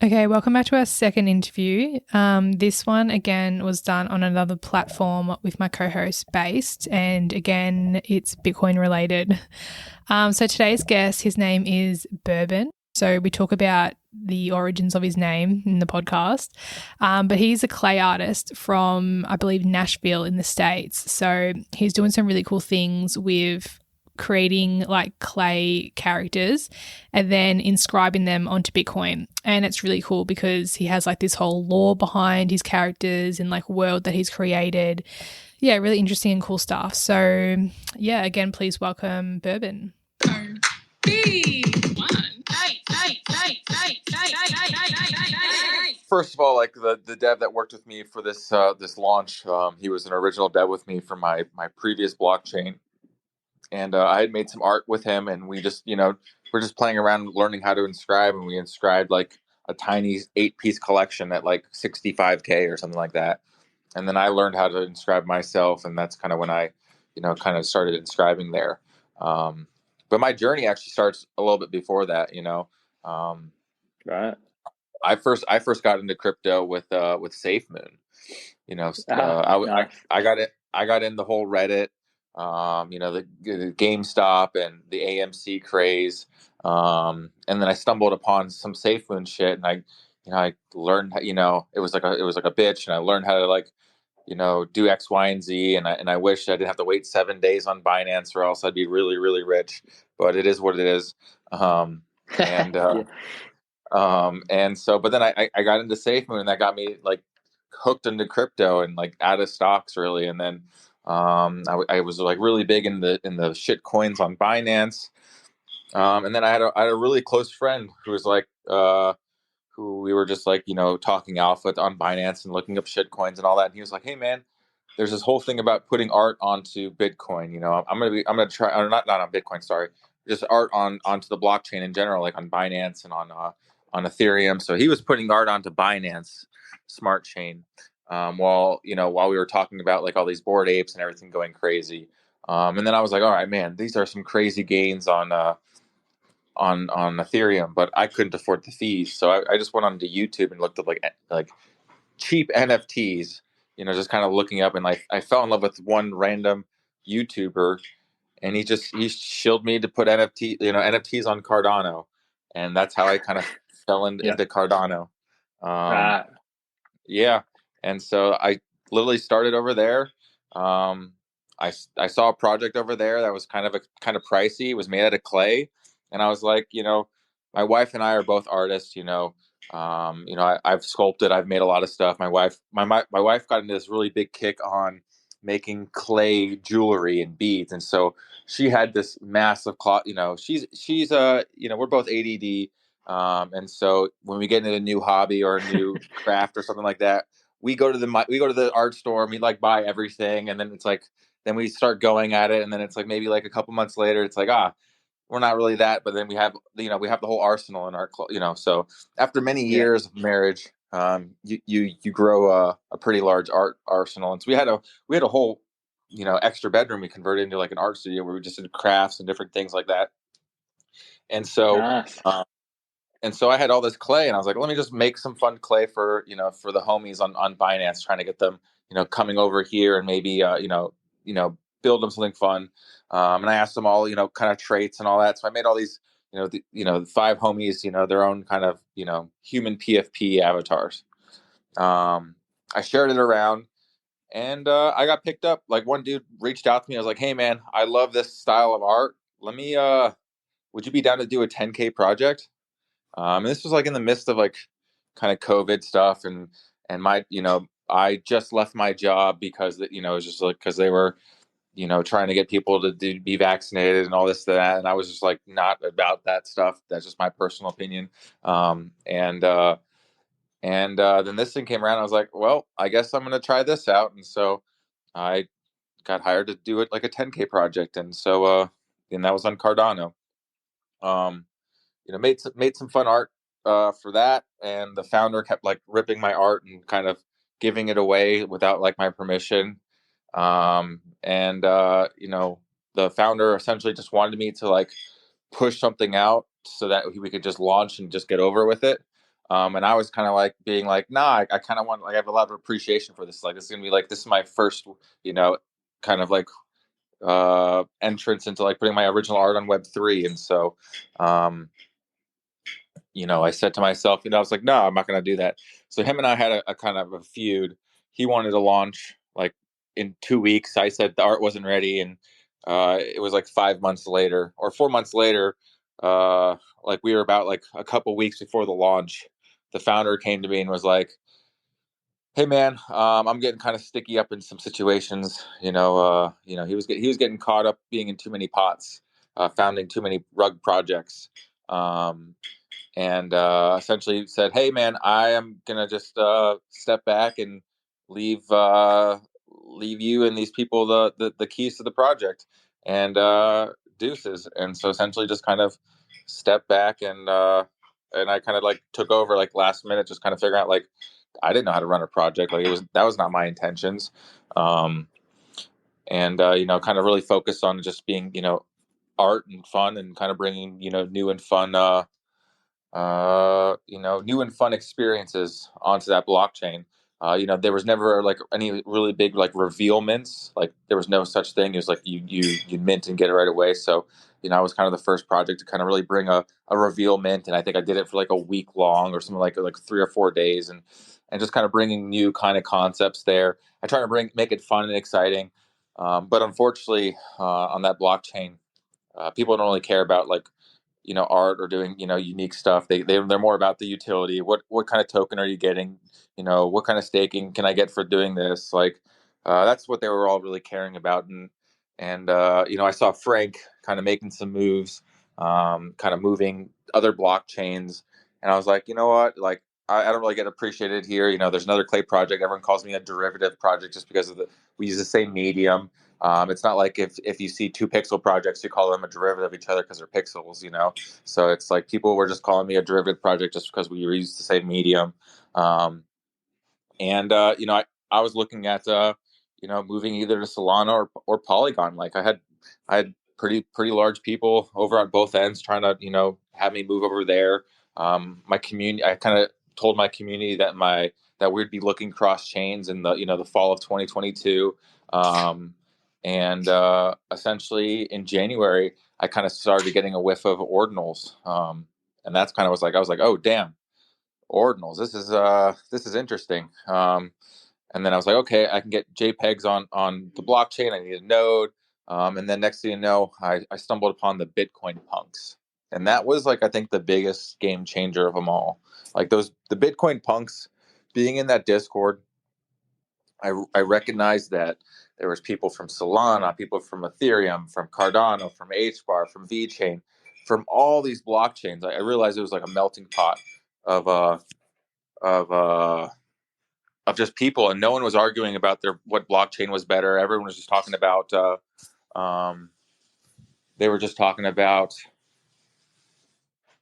Okay, welcome back to our second interview. This one again was done on another platform with my co-host Based, and again it's Bitcoin related. So today's guest, his name is BRRRBON. So we talk about the origins of his name in the podcast, but he's a clay artist from, I believe, Nashville in the States. So he's doing some really cool things with creating like clay characters and then inscribing them onto Bitcoin. And it's really cool because he has like this whole lore behind his characters and like world that he's created. Yeah, really interesting and cool stuff. So yeah, again, please welcome BRRRBON. First of all, like the dev that worked with me for this launch, he was an original dev with me for my previous blockchain, and I had made some art with him, and we just we're just playing around, learning how to inscribe, and we inscribed like a tiny 8-piece collection at like 65K or something like that, and then I learned how to inscribe myself, and that's kind of when I kind of started inscribing there. But my journey actually starts a little bit before that. Right. I first got into crypto with SafeMoon. Nice. I got in the whole Reddit, the GameStop and the AMC craze, and then I stumbled upon some SafeMoon shit, and I learned it was like a bitch, and I learned how to do X, Y, and Z, and I wish I didn't have to wait 7 days on Binance, or else I'd be really, really rich. But it is what it is. And Yeah. and so, but then I got into SafeMoon, and that got me like hooked into crypto and like out of stocks really. And then I was like really big in the shit coins on Binance. And then I had a really close friend who was like who we were just like talking alpha on Binance and looking up shit coins and all that. And he was like, "Hey man, there's this whole thing about putting art onto Bitcoin. I'm gonna try, or not on Bitcoin, sorry, just art onto the blockchain in general, like on Binance and on Ethereum." So he was putting art onto Binance Smart Chain, while we were talking about like all these Bored Apes and everything going crazy. And then I was like, all right, man, these are some crazy gains on Ethereum, but I couldn't afford the fees, so I just went onto YouTube and looked up like cheap NFTs. Just kind of looking up, and like I fell in love with one random YouTuber, and he shilled me to put NFTs on Cardano, and that's how I kind of fell into Cardano. Right. Yeah, and so I literally started over there. I saw a project over there that was kind of pricey. It was made out of clay, and I was like, my wife and I are both artists. I've sculpted. I've made a lot of stuff. My wife got into this really big kick on making clay jewelry and beads, and so she had this massive cloth. We're both ADD. And so when we get into a new hobby or a new craft or something like that, we go to the art store and we like buy everything, and then it's like then we start going at it, and then it's like maybe like a couple months later it's like we're not really that, but then we have we have the whole arsenal in our so after many years of marriage, you grow a pretty large art arsenal. And so we had a whole extra bedroom we converted into like an art studio where we just did crafts and different things like that. And so Nice. and so I had all this clay, and I was like, let me just make some fun clay for for the homies on Binance, trying to get them coming over here and maybe build them something fun. And I asked them all kind of traits and all that. So I made all these the 5 homies their own kind of human PFP avatars. I shared it around, and I got picked up. Like one dude reached out to me. I was like, hey man, I love this style of art. Let me would you be down to do a 10K project? And this was like in the midst of like kind of COVID stuff, and my I just left my job because it was just like because they were trying to get people to be vaccinated and all this that, and I was just like not about that stuff. That's just my personal opinion. Then this thing came around. I was like, well, I guess I'm gonna try this out, and so I got hired to do it like a 10K project, and so and that was on Cardano. Made some fun art for that, and the founder kept like ripping my art and kind of giving it away without like my permission. And the founder essentially just wanted me to like push something out so that we could just launch and just get over with it. And I was kind of like being like, nah, I kind of want, like, I have a lot of appreciation for this. Like, this is going to be like, this is my first, kind of like, entrance into like putting my original art on Web3. And so, um, I said to myself, I was like, no, I'm not going to do that. So him and I had a kind of a feud. He wanted to launch like in 2 weeks. I said the art wasn't ready. And it was like 5 months later or 4 months later, like we were about like a couple weeks before the launch. The founder came to me and was like, hey man, I'm getting kind of sticky up in some situations. He was getting caught up being in too many pots, founding too many rug projects. Um, and essentially said, "Hey, man, I am gonna just step back and leave leave you and these people the keys to the project, and deuces." And so essentially, just kind of stepped back and I kind of like took over like last minute, just kind of figuring out like I didn't know how to run a project. Like that was not my intentions. Um, and kind of really focused on just being art and fun and kind of bringing new and fun new and fun experiences onto that blockchain. There was never like any really big like reveal mints. Like there was no such thing. It was like you mint and get it right away. So I was kind of the first project to kind of really bring a reveal mint, and I think I did it for like a week long or something like 3 or 4 days, and just kind of bringing new kind of concepts there. I try to make it fun and exciting, but unfortunately, on that blockchain, people don't really care about like art or doing unique stuff. They're more about the utility. What kind of token are you getting? What kind of staking can I get for doing this? Like that's what they were all really caring about. And I saw Frank kind of making some moves, kind of moving other blockchains, and I was like, you know what, like I don't really get appreciated here. There's another clay project. Everyone calls me a derivative project just because we use the same medium. It's not like if you see two pixel projects, you call them a derivative of each other because they're pixels. So it's like people were just calling me a derivative project just because we use the same medium. And I was looking at moving either to Solana or Polygon. Like I had pretty large people over on both ends trying to have me move over there. My community, I kind of told my community that we'd be looking cross chains in the fall of 2022. And essentially in January, I kind of started getting a whiff of ordinals. And that's kind of I was like, oh damn, ordinals. This is interesting. And then I was like, okay, I can get JPEGs on the blockchain. I need a node. And then next thing you know, I stumbled upon the Bitcoin punks. And that was like, I think the biggest game changer of them all. Like the Bitcoin punks being in that Discord, I recognized that there was people from Solana, people from Ethereum, from Cardano, from HBAR, from VeChain, from all these blockchains. I realized it was like a melting pot of of uh, of just people, and no one was arguing about what blockchain was better. Everyone was just talking about um, they were just talking about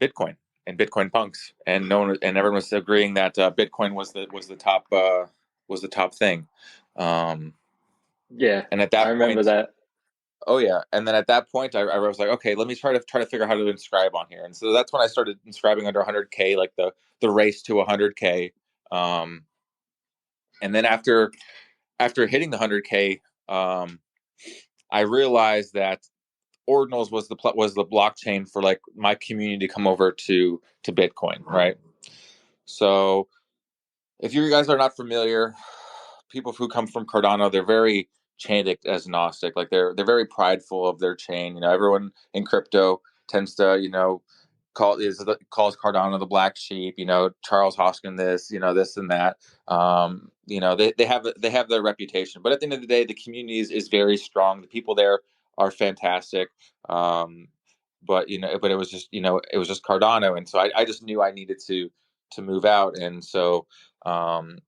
Bitcoin and Bitcoin punks, and no one and everyone was agreeing that Bitcoin was the top thing. Yeah, and at that I remember point, that. oh yeah, and then at that point, I was like, okay, let me try to figure out how to inscribe on here, and so that's when I started inscribing under 100K, like the race to 100K. And then after hitting the 100K, I realized that Ordinals was the blockchain for like my community to come over to Bitcoin, right? So if you guys are not familiar, people who come from Cardano, they're very chain agnostic. Like they're very prideful of their chain. Everyone in crypto tends to calls Cardano the black sheep. Charles Hoskin this and that. They have their reputation, but at the end of the day, the community is very strong. The people there are fantastic. But it was just Cardano, and so I just knew I needed to move out, and so um,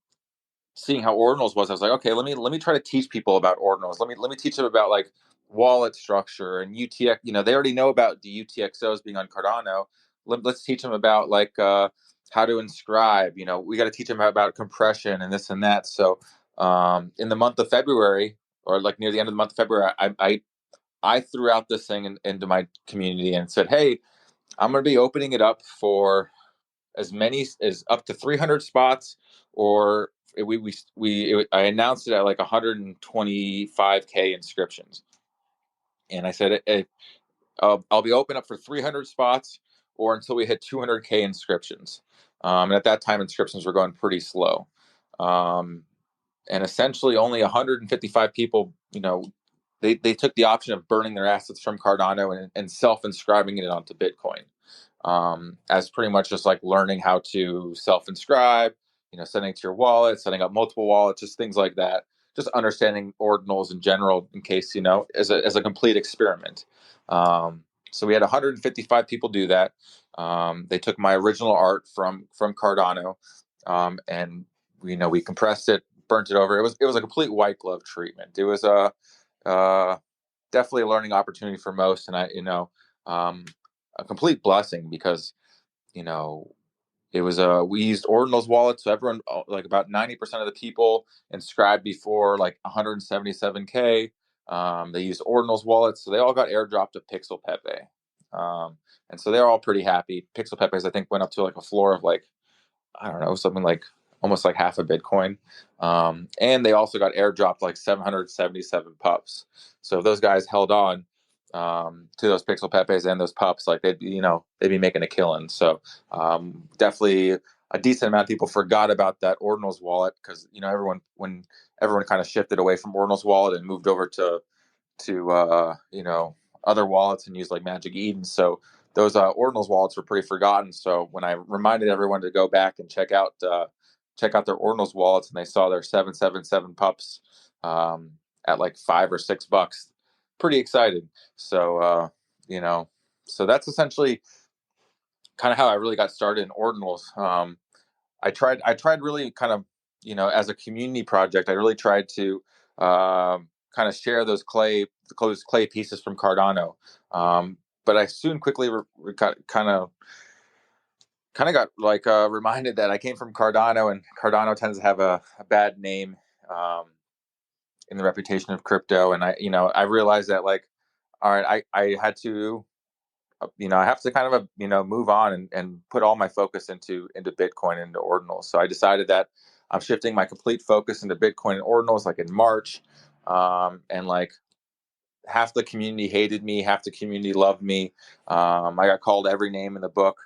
seeing how ordinals was, I was like, okay, let me try to teach people about ordinals. Let me teach them about like wallet structure and UTX. They already know about the UTXOs being on Cardano. Let's teach them about like how to inscribe. We got to teach them about compression and this and that. So in the month of February, or like near the end of the month of February, I threw out this thing into my community and said, hey, I'm going to be opening it up for as many as up to 300 spots, or I announced it at like 125K inscriptions. And I said, I'll be open up for 300 spots or until we hit 200K inscriptions. And at that time, inscriptions were going pretty slow. And essentially only 155 people, they took the option of burning their assets from Cardano and self-inscribing it onto Bitcoin. As pretty much just like learning how to self-inscribe, sending it to your wallet, setting up multiple wallets, just things like that. Just understanding ordinals in general, in case, as a complete experiment. So we had 155 people do that. They took my original art from Cardano, and we compressed it, burnt it over. It was a complete white glove treatment. It was definitely a learning opportunity for most, and a complete blessing because it was we used ordinals wallets, so everyone, like about 90% of the people inscribed before like 177K. They used ordinals wallets, so they all got airdropped to Pixel Pepe, and so they're all pretty happy. Pixel Pepe's, I think, went up to like a floor of like, I don't know, something like almost like half a Bitcoin. And they also got airdropped like 777 pups. So if those guys held on to those Pixel Pepes and those pups, like they'd be making a killing. So definitely a decent amount of people forgot about that Ordinals wallet because when everyone kind of shifted away from Ordinals wallet and moved over to other wallets and used like Magic Eden. So those Ordinals wallets were pretty forgotten. So when I reminded everyone to go back and check out their Ordinals wallets, and they saw their 777 pups at like $5 or $6, pretty excited. So so that's essentially kind of how I really got started in Ordinals. I tried really kind of as a community project. I really tried to kind of share those clay pieces from Cardano. But I soon quickly kind of got like reminded that I came from Cardano, and Cardano tends to have a bad name in the reputation of crypto. And I realized that, like, all right, I had to, I have to kind of, move on and put all my focus into Bitcoin, into ordinals. So I decided that I'm shifting my complete focus into Bitcoin and ordinals, like in March. And like half the community hated me, half the community loved me. I got called every name in the book.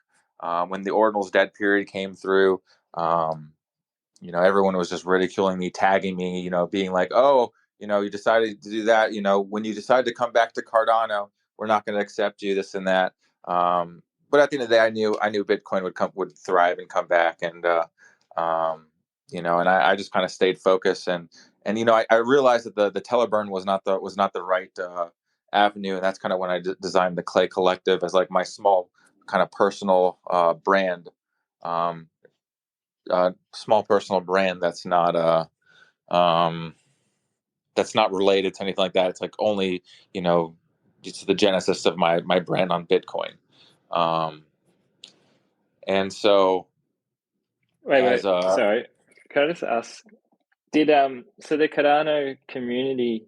When the ordinals dead period came through, everyone was just ridiculing me, tagging me, being like, oh, you decided to do that. When you decide to come back to Cardano, we're not going to accept you, this and that. But at the end of the day, I knew Bitcoin would thrive and come back. And, and I just kind of stayed focused. And I realized that the Teleburn was not the right avenue. And that's kind of when I designed the Clay Collective as like my small kind of personal brand. Small personal brand that's not related to anything like that. It's like only it's the genesis of my brand on Bitcoin. And so wait, sorry, can I just ask, did so the Cardano community,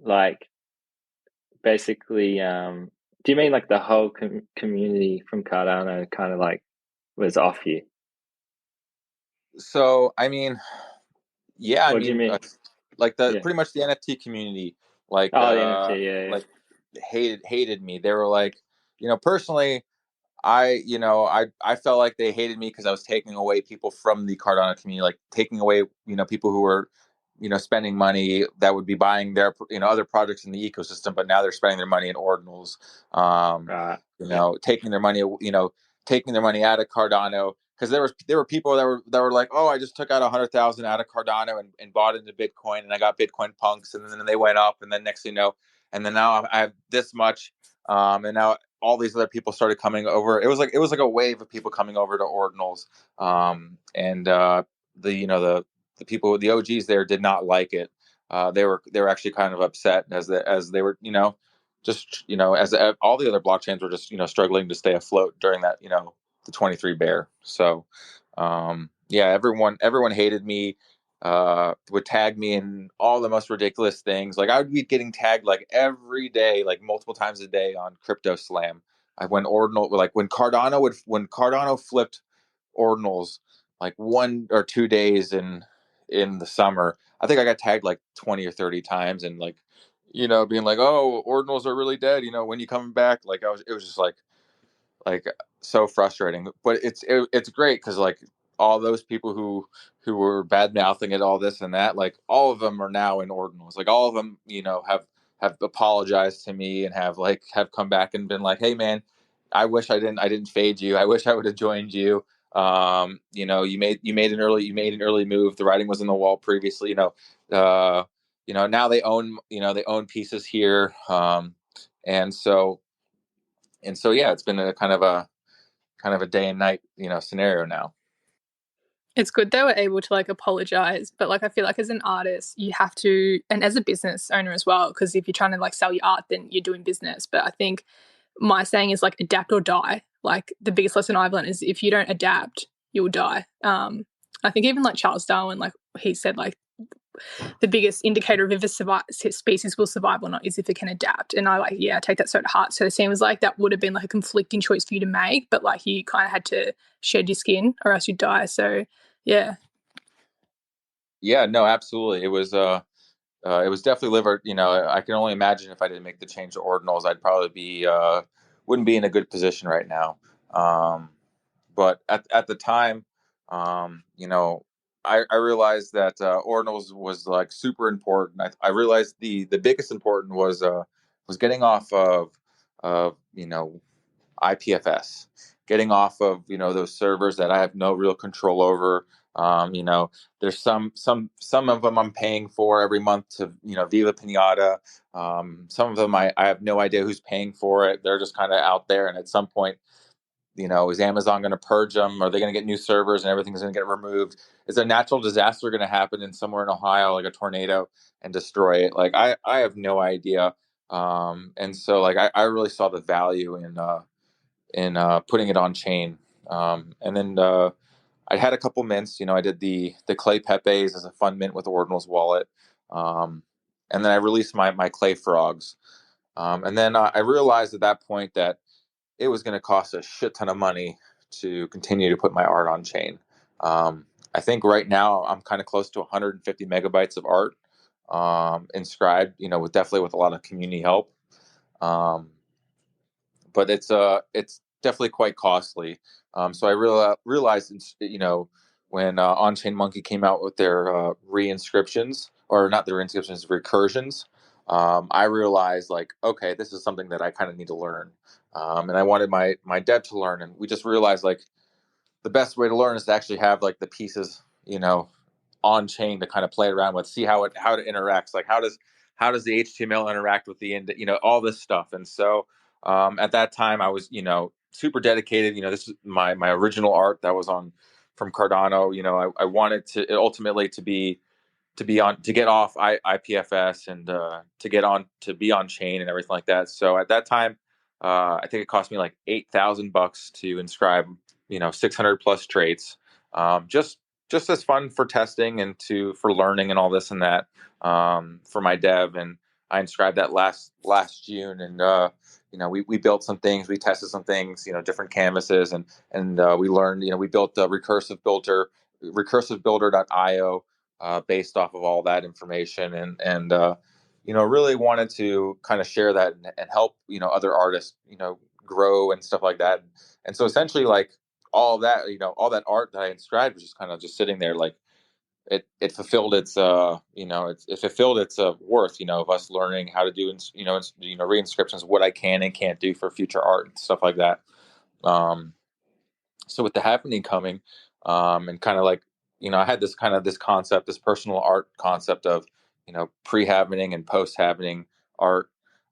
like, basically, do you mean like the whole community from Cardano kind of like was off you? So I mean, yeah, What do you mean? Like pretty much the NFT community, like the NFT, yeah. like hated me. They were like, personally, I felt like they hated me because I was taking away people from the Cardano community, like taking away, people who were, spending money that would be buying their, other projects in the ecosystem, but now they're spending their money in ordinals. Taking their money, taking their money out of Cardano, because there were people that were like, oh, I just took out 100,000 out of Cardano and bought into Bitcoin, and I got Bitcoin punks, and then they went up, and then next thing you know, and then now I have this much, and now all these other people started coming over. It was like a wave of people coming over to ordinals, and the people, the OGs there, did not like it. They were actually kind of upset as they were, just as all the other blockchains were just struggling to stay afloat during that the 23 bear. So everyone hated me. Would tag me in all the most ridiculous things. Like I would be getting tagged like every day, like multiple times a day on Crypto Slam. When Cardano flipped ordinals like 1 or 2 days in the summer. I think I got tagged like 20 or 30 times, and like, being like, oh, ordinals are really dead. When you coming back? Like it was just like so frustrating. But it's great because like all those people who were bad mouthing it, all this and that, like all of them are now in ordinals. Like all of them, have apologized to me and have come back and been like, hey man, I wish I didn't fade you. I wish I would have joined you. You made an early move. The writing was on the wall previously. Now they own pieces here. And so yeah, it's been a kind of a day and night, scenario now. It's good they were able to like apologize, but like I feel like as an artist, you have to, and as a business owner as well, because if you're trying to like sell your art, then you're doing business. But I think my saying is like adapt or die. Like the biggest lesson I've learned is if you don't adapt, you'll die. I think even like Charles Darwin, like he said, like the biggest indicator of if a species will survive or not is if it can adapt. And I take that so to heart. So it seems like that would have been like a conflicting choice for you to make, but like you kind of had to shed your skin or else you'd die. So yeah. Yeah, no, absolutely. It was definitely liver. I can only imagine if I didn't make the change to ordinals, I'd probably wouldn't be in a good position right now. But at the time, I realized that ordinals was like super important. I realized the biggest important was getting off of IPFS, getting off of those servers that I have no real control over. There's some of them I'm paying for every month to Viva Pinata. Some of them I have no idea who's paying for it. They're just kind of out there, and at some point, is Amazon going to purge them? Are they going to get new servers and everything's going to get removed? Is a natural disaster going to happen in somewhere in Ohio, like a tornado, and destroy it? Like I have no idea. And so like I really saw the value in putting it on chain. And then I had a couple mints. I did the clay pepes as a fun mint with Ordinal's wallet. And then I released my clay frogs. And then I realized at that point that it was going to cost a shit ton of money to continue to put my art on chain. I think right now I'm kind of close to 150 megabytes of art inscribed, with a lot of community help. But it's definitely quite costly. So I realized, when On-Chain Monkey came out with their reinscriptions, or not their reinscriptions, recursions, I realized like, okay, this is something that I kind of need to learn, and I wanted my dev to learn, and we just realized like the best way to learn is to actually have like the pieces, on chain to kind of play around with, see how it interacts. Like how does the HTML interact with the end, all this stuff. And so at that time I was, super dedicated. This is my original art that was on from Cardano. I wanted to ultimately to get off IPFS and to be on chain and everything like that. So at that time, I think it cost me like $8,000 to inscribe 600 plus traits, just as fun for testing and for learning and all this and that, for my dev. And I inscribed that last June, and we built some things, we tested some things, different canvases, and we learned. We built a recursivebuilder.io, based off of all that information, and really wanted to kind of share that and help other artists grow and stuff like that. And so essentially, like all that all that art that I inscribed was just kind of just sitting there, like it fulfilled its it fulfilled its worth, of us learning how to do reinscriptions, what I can and can't do for future art and stuff like that. So with the happening coming, and kind of like, I had this concept, this personal art concept of, pre-happening and post-happening art.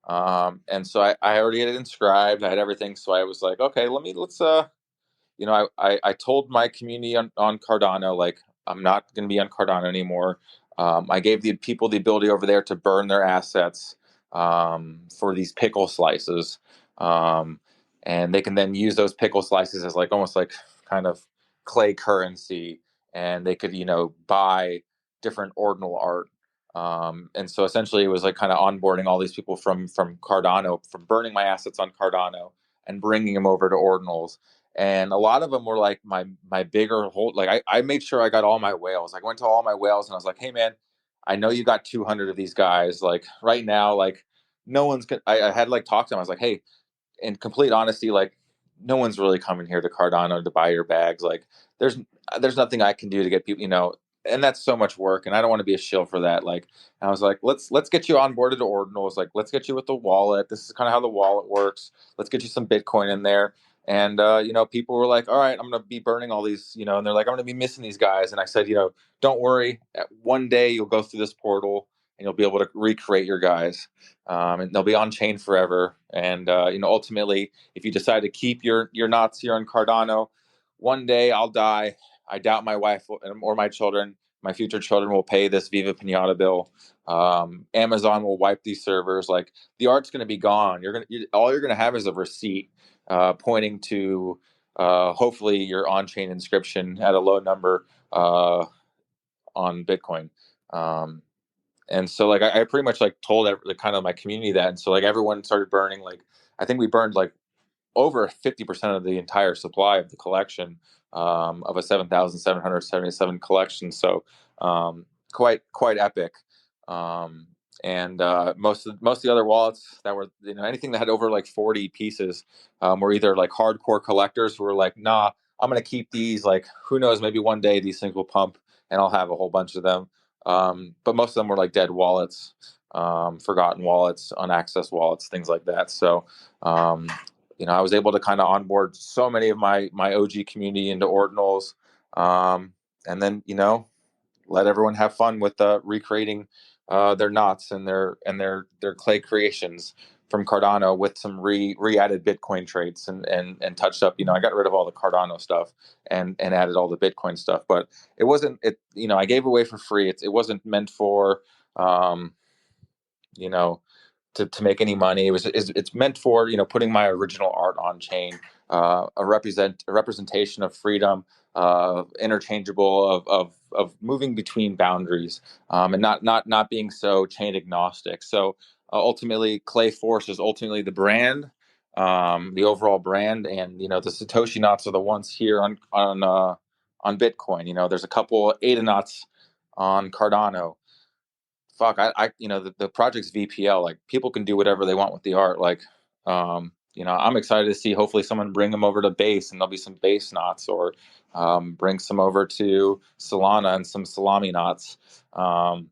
And so I already had it inscribed. I had everything. So I was like, okay, let's I told my community on Cardano, like, I'm not going to be on Cardano anymore. I gave the people the ability over there to burn their assets, for these pickle slices. And they can then use those pickle slices as like almost like kind of clay currency, and they could buy different ordinal art. And so essentially it was like kind of onboarding all these people from Cardano, from burning my assets on Cardano and bringing them over to ordinals. and a lot of them were like my bigger hold. Like I made sure I got all my whales. I went to all my whales and I was like, hey man, I know you got 200 of these guys. Like right now, like no one's. I had like talked to them. I was like, hey, in complete honesty, like no one's really coming here to Cardano to buy your bags. Like there's there's nothing I can do to get people, and that's so much work, and I don't want to be a shill for that. Like I was like, let's get you onboarded to Ordinals. Like let's get you with the wallet. This is kind of how the wallet works. Let's get you some Bitcoin in there. And people were like, all right, I'm gonna be burning all these, and they're like, I'm gonna be missing these guys. And I said, don't worry. One day you'll go through this portal and you'll be able to recreate your guys, and they'll be on chain forever. And ultimately, if you decide to keep your knots here on Cardano, one day I'll die. I doubt my wife or my children, my future children, will pay this Viva Pinata bill. Amazon will wipe these servers. Like the art's going to be gone. All you're going to have is a receipt pointing to hopefully your on-chain inscription at a low number on Bitcoin. And so like I pretty much like told kind of my community that, and so like everyone started burning. Like I think we burned like over 50% of the entire supply of the collection, of a 7,777 collection. So quite epic. And most of the other wallets that were, anything that had over like 40 pieces, were either like hardcore collectors who were like, nah, I'm gonna keep these. Like who knows, maybe one day these things will pump and I'll have a whole bunch of them. But most of them were like dead wallets, forgotten wallets, unaccessed wallets, things like that. So I was able to kind of onboard so many of my OG community into Ordinals, and then let everyone have fun with recreating their knots and their clay creations from Cardano with some re-added Bitcoin traits and touched up. I got rid of all the Cardano stuff and added all the Bitcoin stuff, but it wasn't it. I gave away for free. It wasn't meant for you know to make any money. It's meant for putting my original art on chain, a representation of freedom, interchangeable of moving between boundaries, and not being so chain agnostic. So ultimately, Clay Force is ultimately the brand, the overall brand, and the Satoshi knots are the ones here on Bitcoin. There's a couple ADA knots on Cardano. Fuck, the project's VPL. Like people can do whatever they want with the art. Like I'm excited to see hopefully someone bring them over to base and there'll be some base knots, or bring some over to Solana and some salami knots. I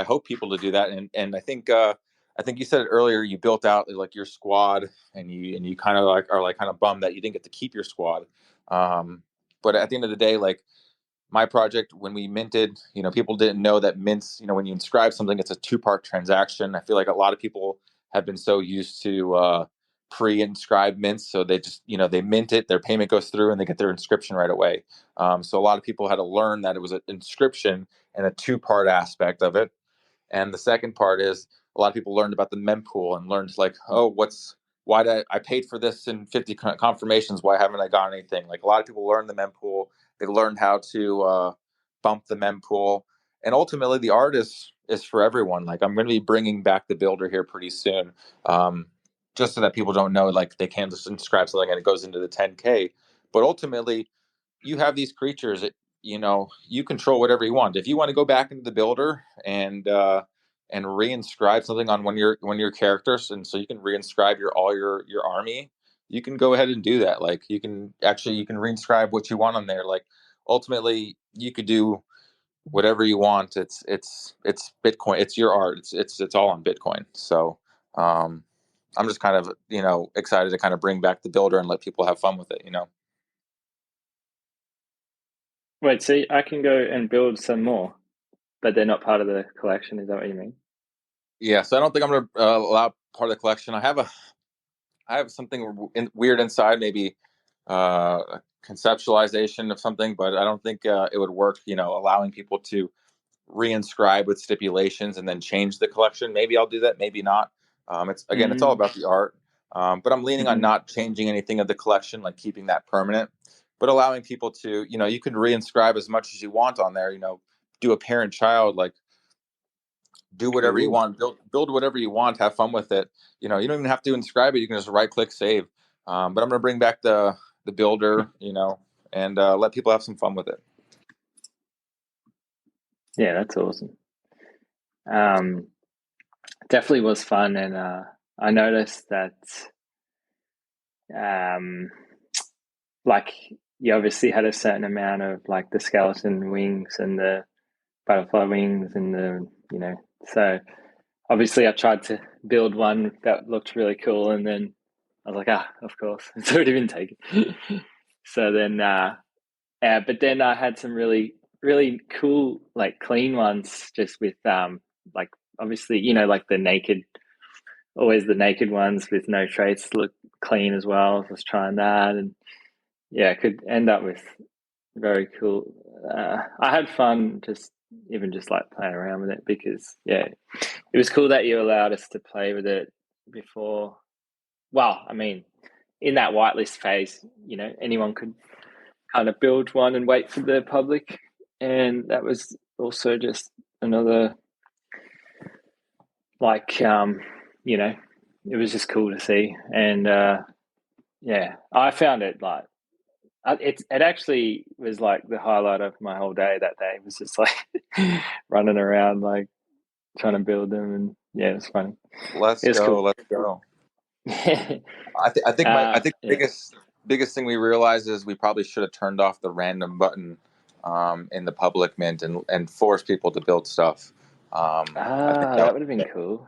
hope people to do that, and I think you said it earlier, you built out like your squad, and you kind of like are like kind of bummed that you didn't get to keep your squad. But at the end of the day, like my project, when we minted, people didn't know that mints, when you inscribe something, it's a two-part transaction. I feel like a lot of people have been so used to pre-inscribed mints, so they just, they mint it, their payment goes through, and they get their inscription right away. So a lot of people had to learn that it was an inscription and a two-part aspect of it. And the second part is a lot of people learned about the mempool and learned like, oh, why did I paid for this in 50 confirmations? Why haven't I got anything? Like a lot of people learned the mempool. They learned how to bump the mempool, and ultimately the art is for everyone. Like I'm going to be bringing back the builder here pretty soon, just so that people don't know like they can't just inscribe something and it goes into the 10K. But ultimately, you have these creatures that you control whatever you want. If you want to go back into the builder and reinscribe something on one of your characters, and so you can reinscribe your army, you can go ahead and do that. Like you can reinscribe what you want on there. Like ultimately, you could do whatever you want. It's Bitcoin. It's your art. It's all on Bitcoin. So I'm just kind of excited to kind of bring back the builder and let people have fun with it. Wait, so I can go and build some more, but they're not part of the collection. Is that what you mean? Yeah. So I don't think I'm going to allow part of the collection. I have something weird inside, maybe a conceptualization of something, but I don't think it would work. Allowing people to reinscribe with stipulations and then change the collection. Maybe I'll do that. Maybe not. It's all about the art. But I'm leaning on not changing anything of the collection, like keeping that permanent, but allowing people to, you can reinscribe as much as you want on there. Do a parent-child, like do whatever you want, build whatever you want, have fun with it. You don't even have to inscribe it. You can just right-click save. But I'm going to bring back the builder, and let people have some fun with it. Yeah, that's awesome. Definitely was fun, and I noticed that like you obviously had a certain amount of like the skeleton wings and the butterfly wings and so obviously I tried to build one that looked really cool, and then I was like, of course, it's already been taken. So then but then I had some really, really cool, like clean ones just with like obviously, like always the naked ones with no traits look clean as well. I was trying that, and yeah, I could end up with very cool. I had fun just like playing around with it, because yeah, it was cool that you allowed us to play with it before. Well, I mean, in that whitelist phase, anyone could kind of build one and wait for the public, and that was also just another like it was just cool to see. And yeah, I found it like it actually was like the highlight of my whole day. That day was just like running around like trying to build them, and yeah, it was funny. Let's go. Cool. Let's go. I think the biggest thing we realized is we probably should have turned off the random button in the public mint and forced people to build stuff. I think that would have been cool.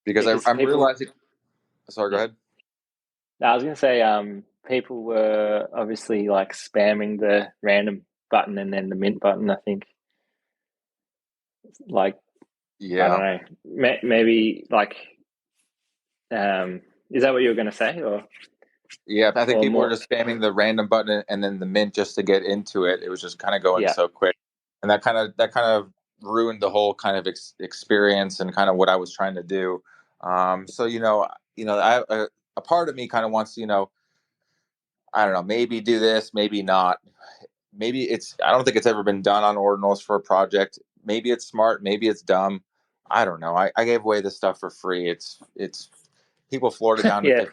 Because I'm realizing. Sorry, go ahead. I was going to say, people were obviously like spamming the random button and then the mint button, I think. Like, yeah, I don't know. Maybe like, is that what you were going to say? Or yeah, I think people were just spamming the random button and then the mint just to get into it. It was just kind of going so quick, and that kind of ruined the whole kind of experience and kind of what I was trying to do. So a part of me kind of wants to, I don't know, maybe do this, maybe not. Maybe I don't think it's ever been done on ordinals for a project. Maybe it's smart, maybe it's dumb. I don't know. I gave away this stuff for free. It's people floored it down to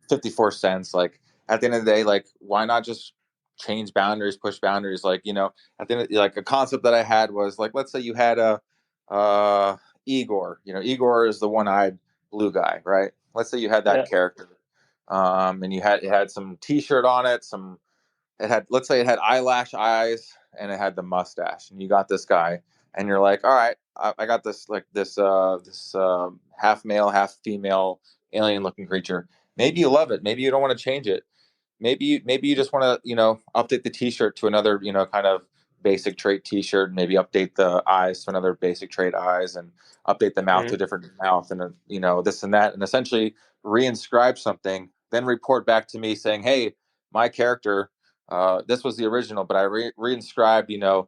54 cents. Like at the end of the day, like why not just change boundaries, push boundaries? Like, at the end like a concept that I had was like, let's say you had a Igor. Igor is the one-eyed blue guy, right? Let's say you had that character. And it had some t-shirt on it, let's say it had eyelash eyes and it had the mustache, and you got this guy and you're like, all right, I got this half male, half female alien looking creature. Maybe you love it. Maybe you don't want to change it. Maybe you just want to, update the t-shirt to another, kind of basic trait t-shirt, and maybe update the eyes to another basic trait eyes, and update the mouth to a different mouth, and this and that, and essentially reinscribe something, then report back to me saying, hey, my character, this was the original, but I reinscribed,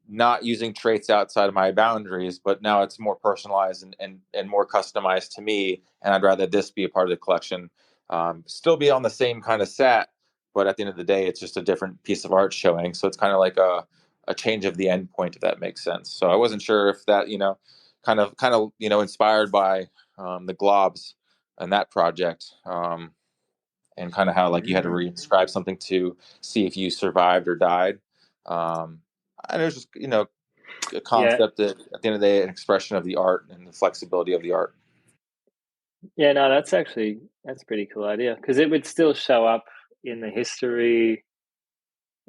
not using traits outside of my boundaries, but now it's more personalized and more customized to me, and I'd rather this be a part of the collection. Still be on the same kind of set, but at the end of the day, it's just a different piece of art showing. So it's kind of like a change of the end point, if that makes sense. So I wasn't sure if that, kind of inspired by the globs and that project. And kind of how like you had to reinscribe something to see if you survived or died. And it was just, a concept that at the end of the day, an expression of the art and the flexibility of the art. Yeah, no, that's a pretty cool idea, because it would still show up in the history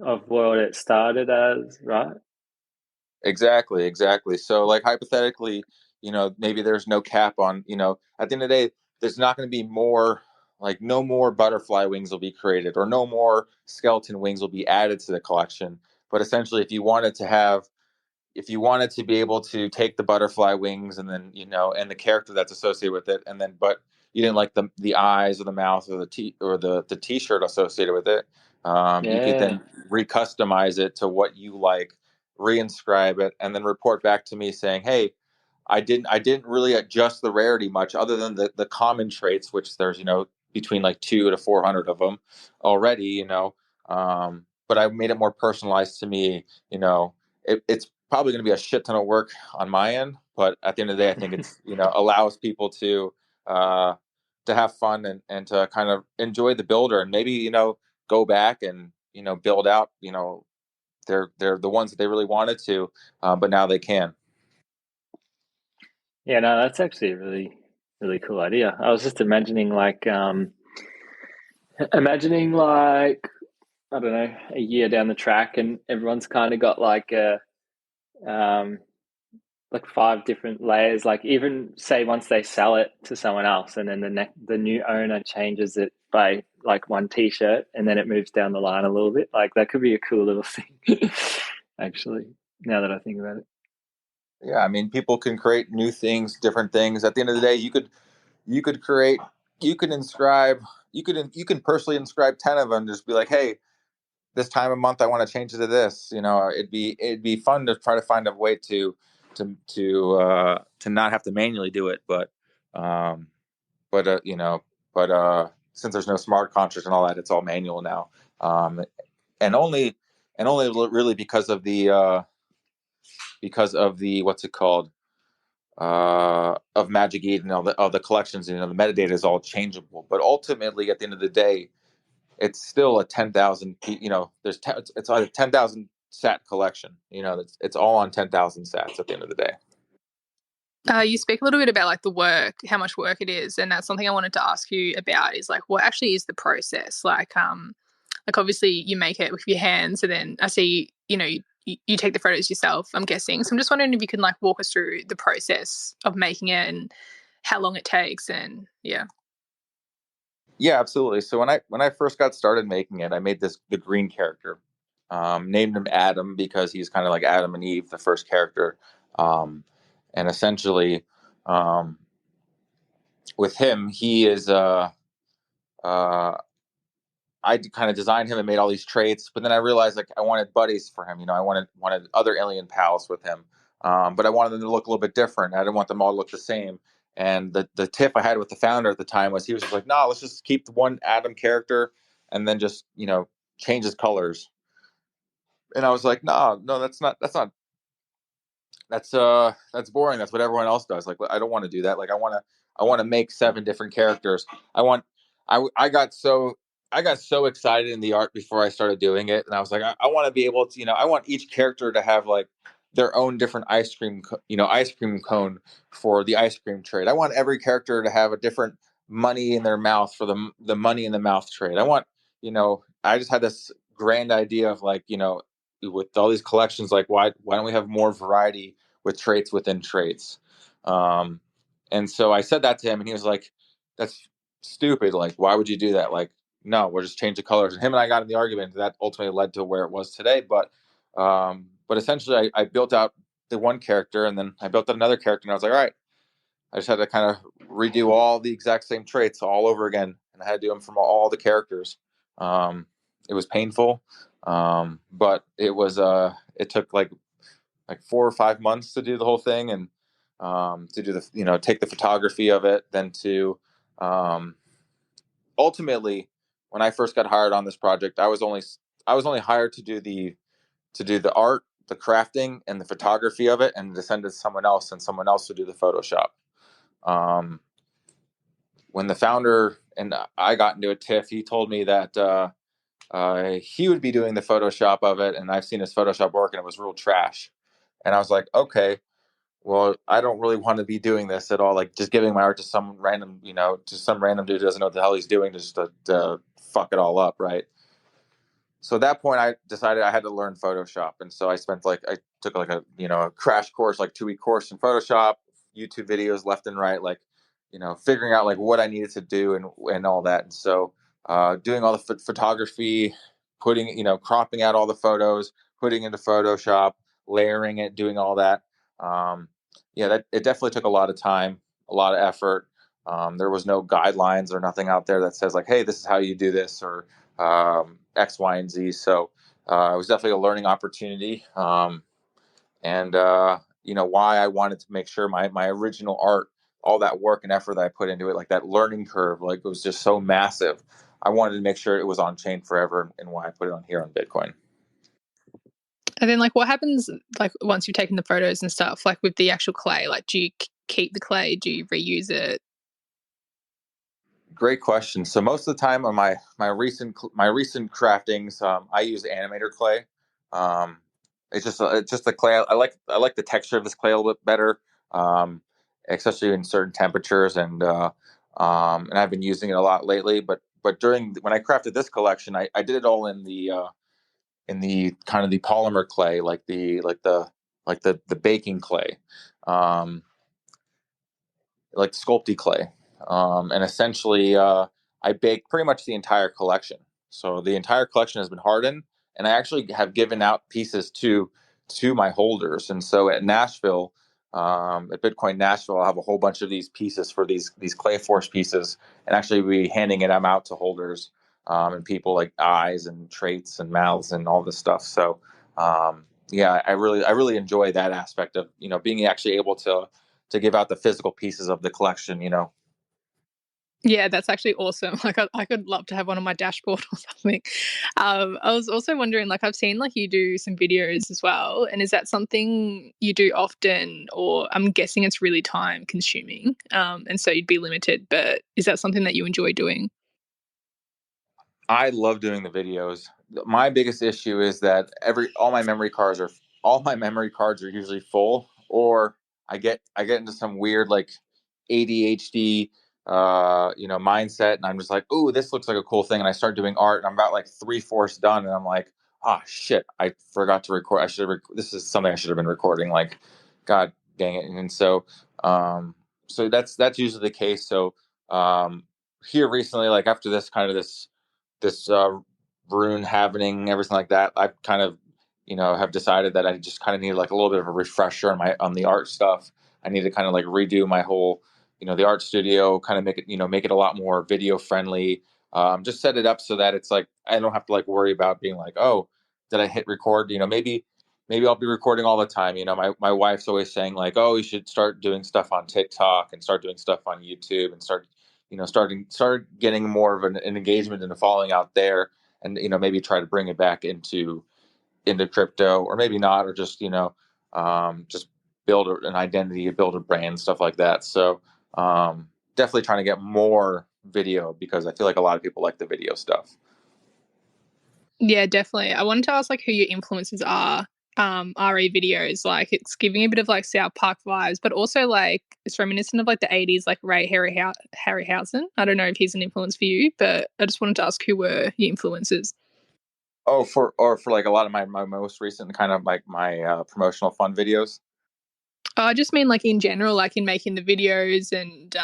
of what it started as, right? Exactly. So like hypothetically, maybe there's no cap on, at the end of the day, there's not going to be more, like no more butterfly wings will be created, or no more skeleton wings will be added to the collection. But essentially, if you wanted to be able to take the butterfly wings and then, and the character that's associated with it, and then, but you didn't like the eyes or the mouth or the t-shirt associated with it, you could then recustomize it to what you like, reinscribe it, and then report back to me saying, hey, I didn't really adjust the rarity much other than the common traits, which there's, between like 200 to 400 of them already, but I made it more personalized to me. It's probably going to be a shit ton of work on my end, but at the end of the day, I think it's, allows people to have fun and to kind of enjoy the builder, and maybe, go back and, build out, they're the ones that they really wanted to, but now they can. Yeah, no, that's actually a really, really cool idea. I was just imagining I don't know, a year down the track, and everyone's kind of got um, like 5 different layers. Like, even say once they sell it to someone else, and then the new owner changes it by like one T-shirt, and then it moves down the line a little bit. Like, that could be a cool little thing, actually. Now that I think about it. Yeah, I mean, people can create new things, different things. At the end of the day, you could create, you can inscribe, you can personally inscribe 10 of them. Just be like, hey, this time of month I want to change it to this. It'd be fun to try to find a way to not have to manually do it, um, but since there's no smart contract and all that, it's all manual now, and only really because of the what's it called, of Magic Eden, all the collections. The metadata is all changeable, but ultimately, at the end of the day, it's still a 10,000. It's like a 10,000 sat collection. It's all on 10,000 sats at the end of the day. You speak a little bit about like the work, how much work it is, and that's something I wanted to ask you about. Is like, what actually is the process? Like obviously you make it with your hands, and then I see, you take the photos yourself, I'm guessing. So I'm just wondering if you can like walk us through the process of making it and how long it takes, and yeah. Yeah, absolutely. So when I first got started making it, I made the green character, named him Adam because he's kind of like Adam and Eve, the first character, and essentially, um, with him, he is uh, I kind of designed him and made all these traits, but then I realized like I wanted buddies for him. I wanted other alien pals with him, but I wanted them to look a little bit different. I didn't want them all to look the same. And the tiff I had with the founder at the time was he was just like, "No, let's just keep the one Adam character, and then just change his colors." And I was like, "No, no, that's boring. That's what everyone else does. Like, I don't want to do that. Like, I want to make 7 different characters. I want I got so excited in the art before I started doing it, and I was like, I want to be able to, I want each character to have like their own different ice cream cone for the ice cream trade. I want every character to have a different money in their mouth for the money in the mouth trade. I just had this grand idea of like, with all these collections, like why don't we have more variety with traits within traits? Um, and so I said that to him, and he was like, "That's stupid. Like, why would you do that? Like, no, we'll just change the colors." And him and I got in the argument. That ultimately led to where it was today. But essentially, I built out the one character, and then I built out another character, and I was like, all right, I just had to kind of redo all the exact same traits all over again, and I had to do them from all the characters. It was painful, but it took like 4 or 5 months to do the whole thing, and to do take the photography of it, then to um, ultimately, when I first got hired on this project, I was only hired to do the art, the crafting, and the photography of it, and to send it to someone else, and someone else to do the Photoshop. Um, when the founder and I got into a tiff, he told me that he would be doing the Photoshop of it, and I've seen his Photoshop work, and it was real trash. And I was like, okay, well, I don't really want to be doing this at all. Like, just giving my art to some random dude who doesn't know what the hell he's doing, just to fuck it all up, right? So at that point, I decided I had to learn Photoshop, and so I took like a crash course, like 2-week course in Photoshop, YouTube videos left and right, like figuring out like what I needed to do and all that. And so doing all the photography, putting cropping out all the photos, putting into Photoshop, layering it, doing all that. Um, yeah, that it definitely took a lot of time, a lot of effort. There was no guidelines or nothing out there that says like, hey, this is how you do this, or X, Y, and Z. So it was definitely a learning opportunity. And why I wanted to make sure my original art, all that work and effort that I put into it, like that learning curve, like it was just so massive. I wanted to make sure it was on chain forever, and why I put it on here on Bitcoin. And then like what happens like once you've taken the photos and stuff, like with the actual clay? Like, do you keep the clay? Do you reuse it? Great question. So most of the time on my recent craftings, I use animator clay. Um, it's just the clay. I like the texture of this clay a little bit better, um, especially in certain temperatures, and I've been using it a lot lately. But during when I crafted this collection, I did it all in the kind of the polymer clay, like the baking clay. Um, like sculpty clay, and essentially I baked pretty much the entire collection. So the entire collection has been hardened, and I actually have given out pieces to my holders. And so at Nashville, at Bitcoin Nashville, I'll have a whole bunch of these pieces for these clay force pieces, and actually be handing them out to holders, and people like eyes and traits and mouths and all this stuff. So yeah, I really enjoy that aspect of being actually able to give out the physical pieces of the collection. Yeah, that's actually awesome. Like, I could love to have one on my dashboard or something. I was also wondering, like, I've seen like you do some videos as well, and is that something you do often, or I'm guessing it's really time consuming, and so you'd be limited. But is that something that you enjoy doing? I love doing the videos. My biggest issue is that every all my memory cards are usually full, or I get into some weird like ADHD mindset, and I'm just like, "Ooh, this looks like a cool thing," and I start doing art, and I'm about like three-fourths done, and I'm like, "Ah, shit, I forgot to record. I should have. This is something I should have been recording. Like, God dang it!" And um, so that's usually the case. So um, here recently, like after this rune happening, everything like that, I've kind of, have decided that I just kind of need like a little bit of a refresher on the art stuff. I need to kind of like redo my whole, the art studio, kind of make it a lot more video friendly. Just set it up so that it's like I don't have to like worry about being like, oh, did I hit record? Maybe I'll be recording all the time. My wife's always saying like, oh, you should start doing stuff on TikTok and start doing stuff on YouTube and start getting more of an engagement and a following out there, and maybe try to bring it back into crypto, or maybe not, or just build an identity, build a brand, stuff like that. So definitely trying to get more video, because I feel like a lot of people like the video stuff. Yeah, definitely. I wanted to ask like who your influences are. RE videos, like it's giving a bit of like South Park vibes, but also like it's reminiscent of like the 80s, like Ray Harryhausen. I don't know if he's an influence for you, but I just wanted to ask who were your influences. Oh, for like a lot of my most recent kind of like my promotional fun videos. I just mean like in general, like in making the videos and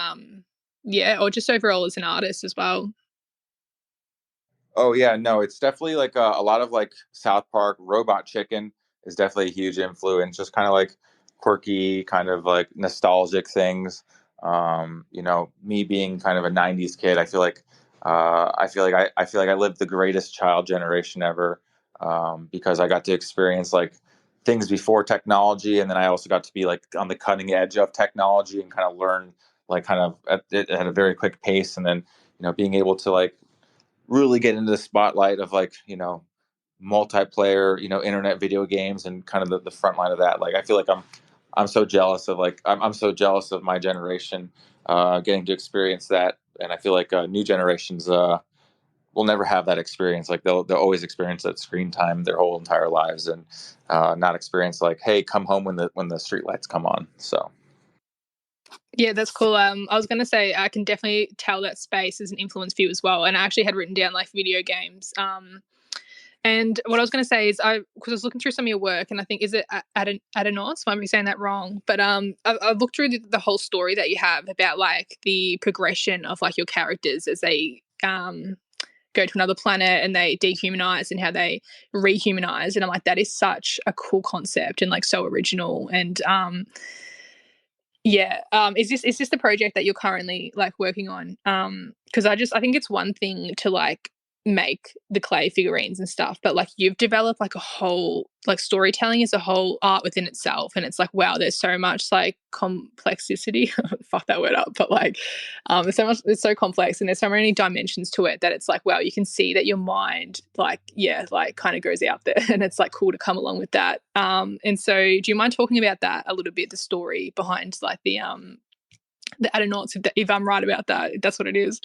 yeah, or just overall as an artist as well. Oh yeah, no, it's definitely like a lot of like South Park. Robot Chicken is definitely a huge influence. Just kind of like quirky, kind of like nostalgic things. Me being kind of a '90s kid, I feel like I lived the greatest child generation ever, because I got to experience like things before technology, and then I also got to be like on the cutting edge of technology and kind of learn like kind of at a very quick pace, and then being able to like really get into the spotlight of like multiplayer internet video games, and kind of the front line of that. Like I feel like I'm so jealous of like I'm so jealous of my generation getting to experience that, and I feel like new generations will never have that experience. Like they'll always experience that screen time their whole entire lives, and not experience like, hey, come home when the street lights come on. So Yeah, that's cool. I was gonna say I can definitely tell that space is an influence for you as well. And I actually had written down like video games. And what I was going to say is, because I was looking through some of your work, and I think is it Adenauts? Might be saying that wrong, but I've looked through the whole story that you have about like the progression of like your characters as they go to another planet and they dehumanize, and how they rehumanize, and I'm like, that is such a cool concept and like so original. And yeah. Is this the project that you're currently like working on? Because I think it's one thing to like make the clay figurines and stuff, but like you've developed like a whole like storytelling is a whole art within itself, and it's like wow, there's so much like complexity. Fuck that word up, but like there's so much, it's so complex, and there's so many dimensions to it that it's like wow, you can see that your mind like yeah, like kind of goes out there, and it's like cool to come along with that. And so do you mind talking about that a little bit, the story behind like the Adenauts, if I'm right about that, if that's what it is?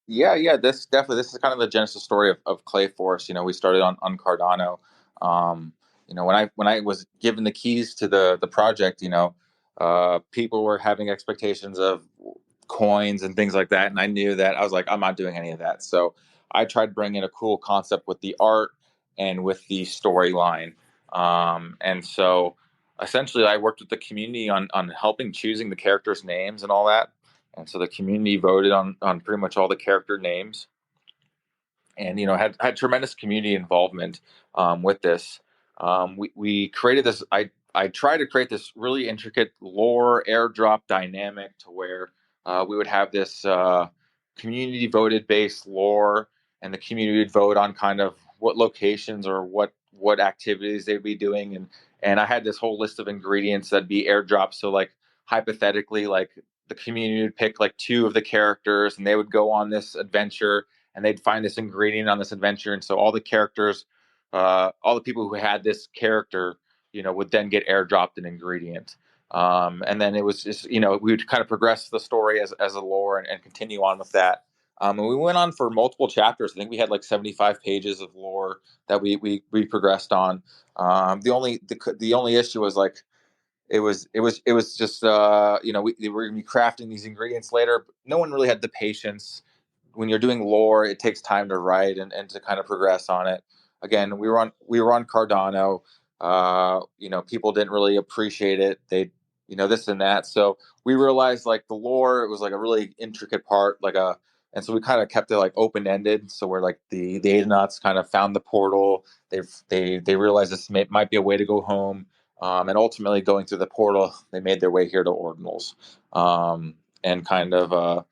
Yeah. This is kind of the genesis story of Clayforce. We started on Cardano. Um, when I was given the keys to the project, people were having expectations of coins and things like that, and I knew that. I was like, I'm not doing any of that. So I tried bringing a cool concept with the art and with the storyline. And so essentially, I worked with the community on helping choosing the characters' names and all that. And so the community voted on pretty much all the character names, and had tremendous community involvement with this. We created this. I tried to create this really intricate lore airdrop dynamic to where we would have this community voted based lore, and the community would vote on kind of what locations or what activities they'd be doing, and I had this whole list of ingredients that'd be airdropped. So like hypothetically, like the community would pick like two of the characters, and they would go on this adventure, and they'd find this ingredient on this adventure. And so all the characters, all the people who had this character, would then get airdropped an ingredient. And then it was just, we would kind of progress the story as a lore, and continue on with that. And we went on for multiple chapters. I think we had like 75 pages of lore that we progressed on. The only issue was like, it was just we were gonna be crafting these ingredients later, but no one really had the patience. When you're doing lore, it takes time to write and to kind of progress on it. Again, we were on Cardano. People didn't really appreciate it. They, this and that. So we realized like the lore, it was like a really intricate part, and so we kind of kept it like open ended. So we're like the Adenauts kind of found the portal. They realized this might be a way to go home. And ultimately, going through the portal, they made their way here to Ordinals, and kind of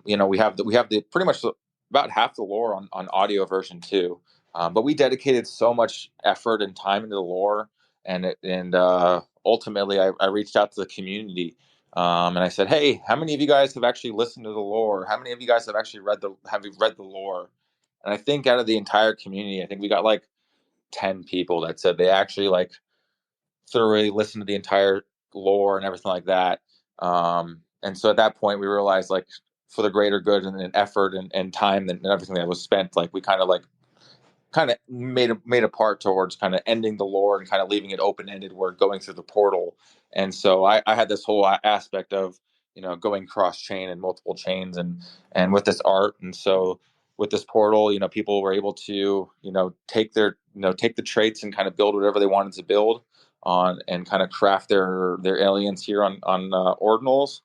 we have the pretty much about half the lore on audio version 2, but we dedicated so much effort and time into the lore, and ultimately I reached out to the community, and I said, hey, how many of you guys have actually listened to the lore? How many of you guys have you read the lore? And I think out of the entire community, I think we got like 10 people that said they actually like thoroughly listened to the entire lore and everything like that. And so at that point, we realized like for the greater good and effort and time and everything that was spent, like we kind of made a part towards kind of ending the lore and kind of leaving it open ended. We're going through the portal, and so I had this whole aspect of going cross chain and multiple chains and with this art, and so with this portal, people were able to take the traits and kind of build whatever they wanted to build on, and kind of craft their aliens here on ordinals,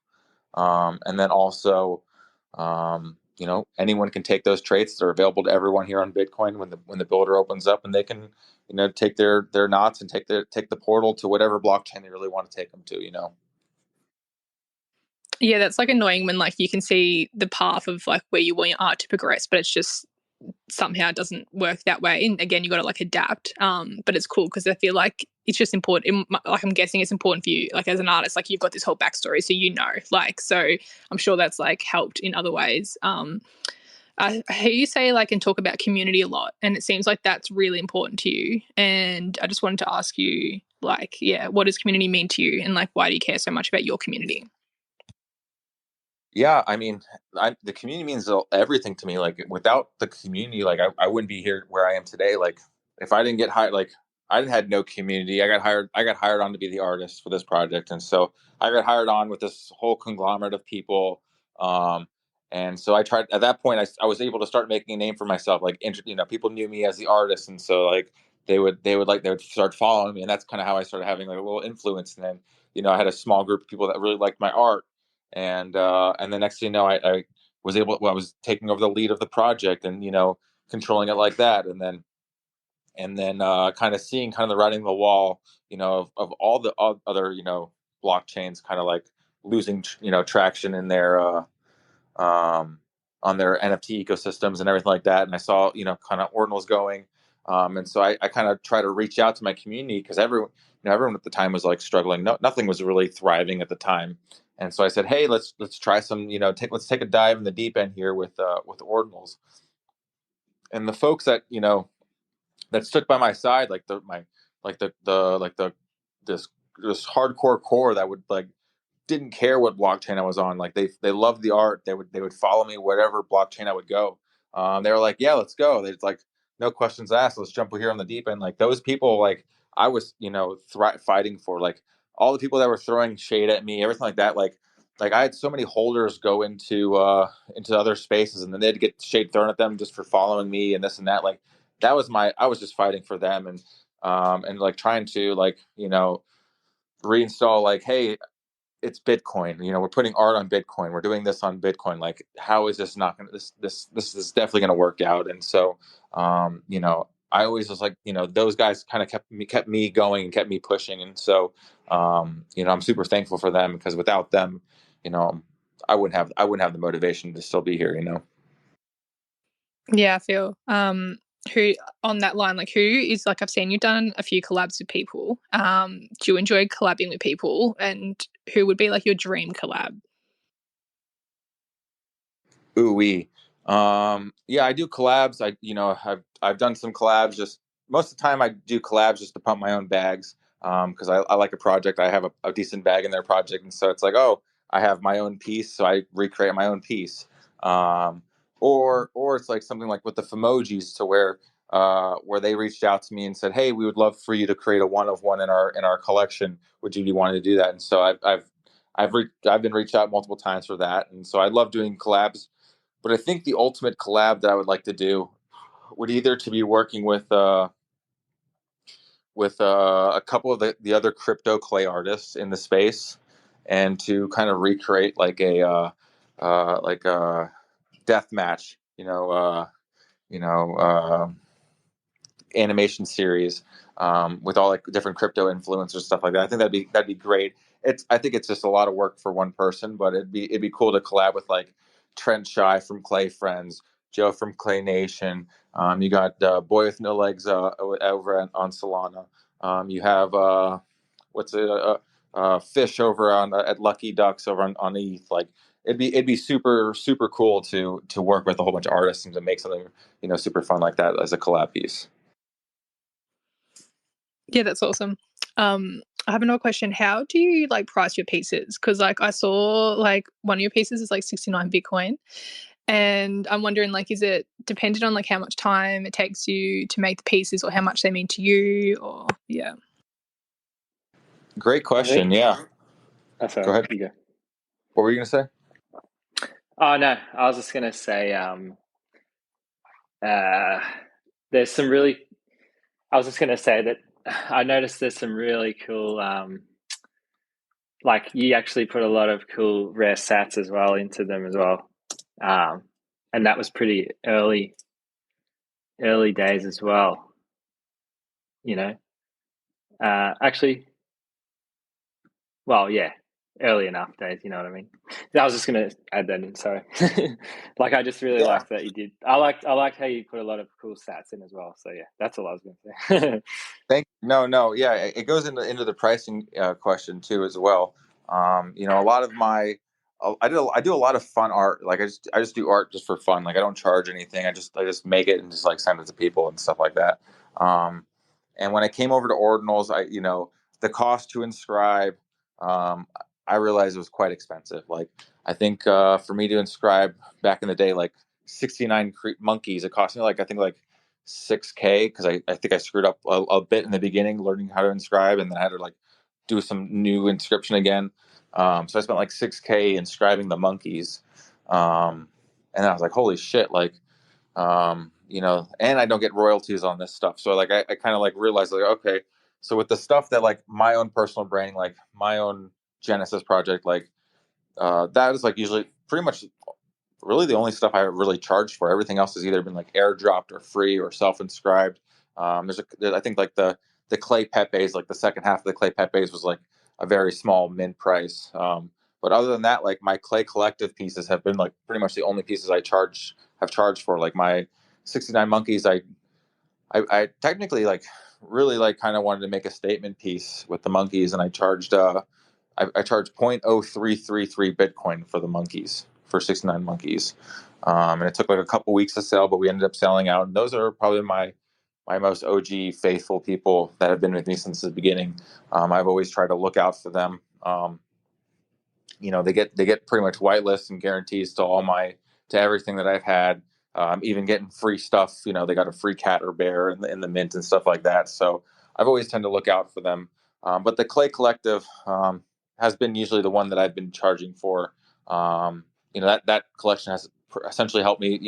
and then also, anyone can take those traits. They're available to everyone here on Bitcoin when the builder opens up, and they can, take their knots and take the portal to whatever blockchain they really want to take them to. Yeah, that's like annoying when like you can see the path of like where you want your art to progress, but it's just somehow it doesn't work that way. And again, you got to like adapt. But it's cool because I feel like it's just important. Like I'm guessing it's important for you, like as an artist, like you've got this whole backstory, so so I'm sure that's like helped in other ways. I hear you say like and talk about community a lot, and it seems like that's really important to you. And I just wanted to ask you, like, yeah, what does community mean to you, and like why do you care so much about your community? Yeah, I mean, the community means everything to me. Like without the community, like I wouldn't be here where I am today. Like if I didn't get hired, like I didn't had no community. I got hired on to be the artist for this project, and so I got hired on with this whole conglomerate of people. Um, and so I tried at that point. I was able to start making a name for myself. Like people knew me as the artist, and so like they would start following me, and that's kind of how I started having like a little influence. And then I had a small group of people that really liked my art, and the next thing you know, I was I was taking over the lead of the project, and controlling it like that, and then kind of seeing kind of the writing on the wall, of all the other blockchains kind of like losing traction in their um, on their NFT ecosystems and everything like that. And I saw kind of Ordinals going, and so I kind of try to reach out to my community, because everyone at the time was like struggling. Nothing was really thriving at the time. And so I said, hey, let's try some, let's take a dive in the deep end here with Ordinals. And the folks that stood by my side, like the this hardcore core that would like didn't care what blockchain I was on. Like they loved the art. They would follow me whatever blockchain I would go. They were like, yeah, let's go. They'd like, no questions asked. Let's jump here on the deep end. Like those people, like I was, fighting for, like all the people that were throwing shade at me, everything like that. Like I had so many holders go into other spaces, and then they'd get shade thrown at them just for following me and this and that. Like that was I was just fighting for them, and like trying to like reinstall, like, hey, it's Bitcoin. We're putting art on Bitcoin. We're doing this on Bitcoin. Like, how is this not going to, this is definitely going to work out. And so, I always was like, those guys kind of kept me going and kept me pushing. And so, I'm super thankful for them, because without them, I wouldn't have the motivation to still be here. Yeah, I feel who on that line, like who is, like, I've seen you've done a few collabs with people. Do you enjoy collabing with people, and who would be like your dream collab? Ooh wee. Yeah, I do collabs. I've done some collabs. Just most of the time, I do collabs just to pump my own bags. Because I like a project, I have a decent bag in their project, and so it's like, oh, I have my own piece, so I recreate my own piece. Um, or it's like something like with the Femojis, to where they reached out to me and said, hey, we would love for you to create a one of one in our collection. Would you be wanting to do that? And so I've been reached out multiple times for that, and so I love doing collabs. But I think the ultimate collab that I would like to do would either to be working with a couple of the other crypto clay artists in the space, and to kind of recreate like a death match, you know, uh, animation series, with all like different crypto influencers, stuff like that. I think that'd be great. I think it's just a lot of work for one person, but it'd be cool to collab with like Trent Shy from Clay Friends, Joe from Clay Nation. You got Boy with No Legs over on Solana. You have what's it? Fish over on at Lucky Ducks over on ETH. Like it'd be super super cool to work with a whole bunch of artists and to make something super fun like that as a collab piece. Yeah, that's awesome. I have another question. How do you like price your pieces? Because like I saw like one of your pieces is like 69 Bitcoin, and I'm wondering, like, is it dependent on like how much time it takes you to make the pieces, or how much they mean to you, or yeah? Great question. Yeah. Sorry, Go ahead. you go. What were you gonna say? Oh no, I was just gonna say there's some really. I was just gonna say that I noticed there's some really cool. Like you actually put a lot of cool rare sats as well into them as well, and that was pretty early days as well. Actually, well, yeah, early enough days. You know what I mean? I was just gonna add that in. Sorry. Like I just really liked that you did. I liked how you put a lot of cool stats in as well. So yeah, that's all I was gonna say. No, yeah, it goes into the pricing question too as well. A lot of my I do a lot of fun art. Like I just do art just for fun. Like I don't charge anything. I just make it and just like send it to people and stuff like that. And when I came over to Ordinals, the cost to inscribe, I realized it was quite expensive. Like I think for me to inscribe back in the day, like 69 monkeys, it cost me like I think like 6K, because I think I screwed up a bit in the beginning learning how to inscribe, and then I had to like do some new inscription again. So I spent like 6K inscribing the monkeys, and I was like, holy shit, like and I don't get royalties on this stuff. So like I kind of like realized like, okay, so with the stuff that like my own personal branding, like my own Genesis project, like that is like usually pretty much really the only stuff I really charged for. Everything else has either been like airdropped or free or self-inscribed. I think like the clay pepes, like the second half of the clay pepes was like a very small mint price. But other than that, like my clay collective pieces have been like pretty much the only pieces have charged for. Like my 69 monkeys, I technically like really like kind of wanted to make a statement piece with the monkeys, and I charged 0.0333 Bitcoin for the monkeys, for 69 monkeys. And it took like a couple weeks to sell, but we ended up selling out. And those are probably my most OG faithful people that have been with me since the beginning. I've always tried to look out for them. they get pretty much whitelists and guarantees to everything that I've had. Even getting free stuff, they got a free cat or bear in the mint and stuff like that. So I've always tend to look out for them. But the Clay Collective has been usually the one that I've been charging for. That collection has essentially helped me,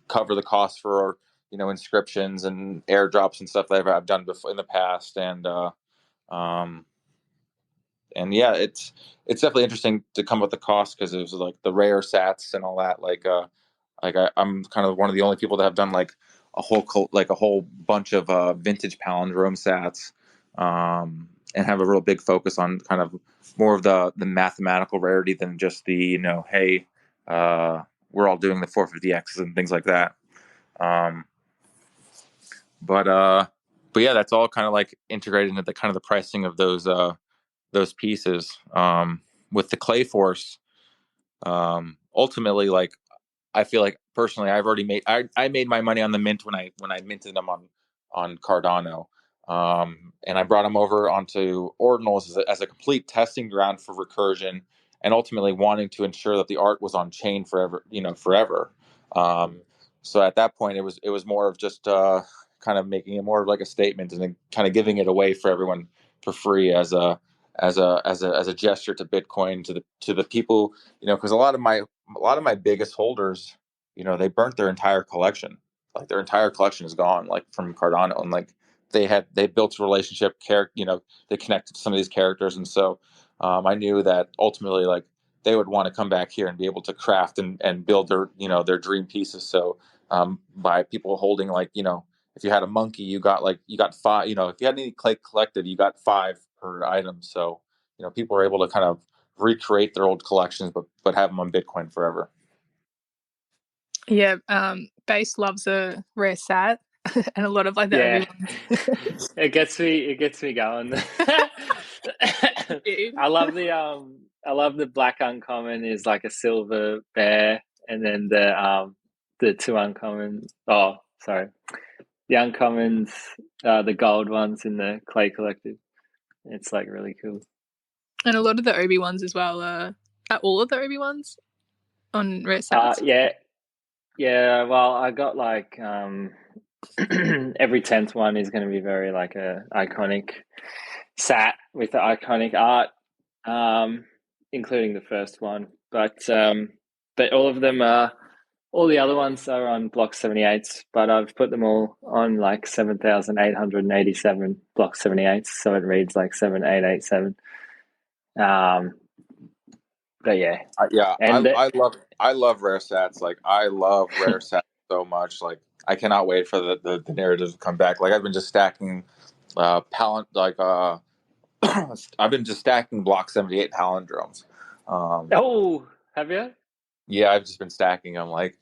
cover the cost for, inscriptions and airdrops and stuff that I've done before in the past. And yeah, it's definitely interesting to come up with the cost, because it was like the rare sats and all that. I'm kind of one of the only people that have done like a whole bunch of vintage palindrome sats, and have a real big focus on kind of more of the mathematical rarity than just the, hey, we're all doing the 450Xs and things like that. But yeah, that's all kind of like integrated into the kind of the pricing of those pieces. With the Clay Force, ultimately, like, I feel like personally, I made my money on the mint when I minted them on Cardano, and I brought them over onto Ordinals as a complete testing ground for recursion, and ultimately wanting to ensure that the art was on chain forever. So at that point, it was more of just kind of making it more of like a statement, and then kind of giving it away for everyone for free as a gesture to Bitcoin, to the people, because a lot of my biggest holders, they burnt their entire collection. Like, their entire collection is gone, like, from Cardano, and like they built a relationship, they connected to some of these characters, and so I knew that ultimately, like, they would want to come back here and be able to craft and build their dream pieces. So by people holding, like, if you had a monkey, you got 5. If you had any clay collected, you got 5 per item. So people are able to kind of recreate their old collections, but have them on Bitcoin forever. Yeah, Base loves a rare sat, and a lot of like the ones. It gets me going. I love the black uncommon is like a silver bear, and then the 2 uncommon. Oh, sorry, the uncommons, the gold ones in the Clay Collective. It's like really cool. And a lot of the Obi ones as well. Are all of the Obi ones on rare sats? Yeah. Well, I got like every 10th one is going to be very like a iconic sat with the iconic art, including the first one. But all of them all the other ones are on block 78s, but I've put them all on like 7,887 block 78s, so it reads like 7887. But yeah, and I love rare sats. Like, I love rare sats so much. Like, I cannot wait for the narrative to come back. Like, I've been just stacking I've been just stacking block 78 palindromes. Have you? Yeah, I've just been stacking them. Like,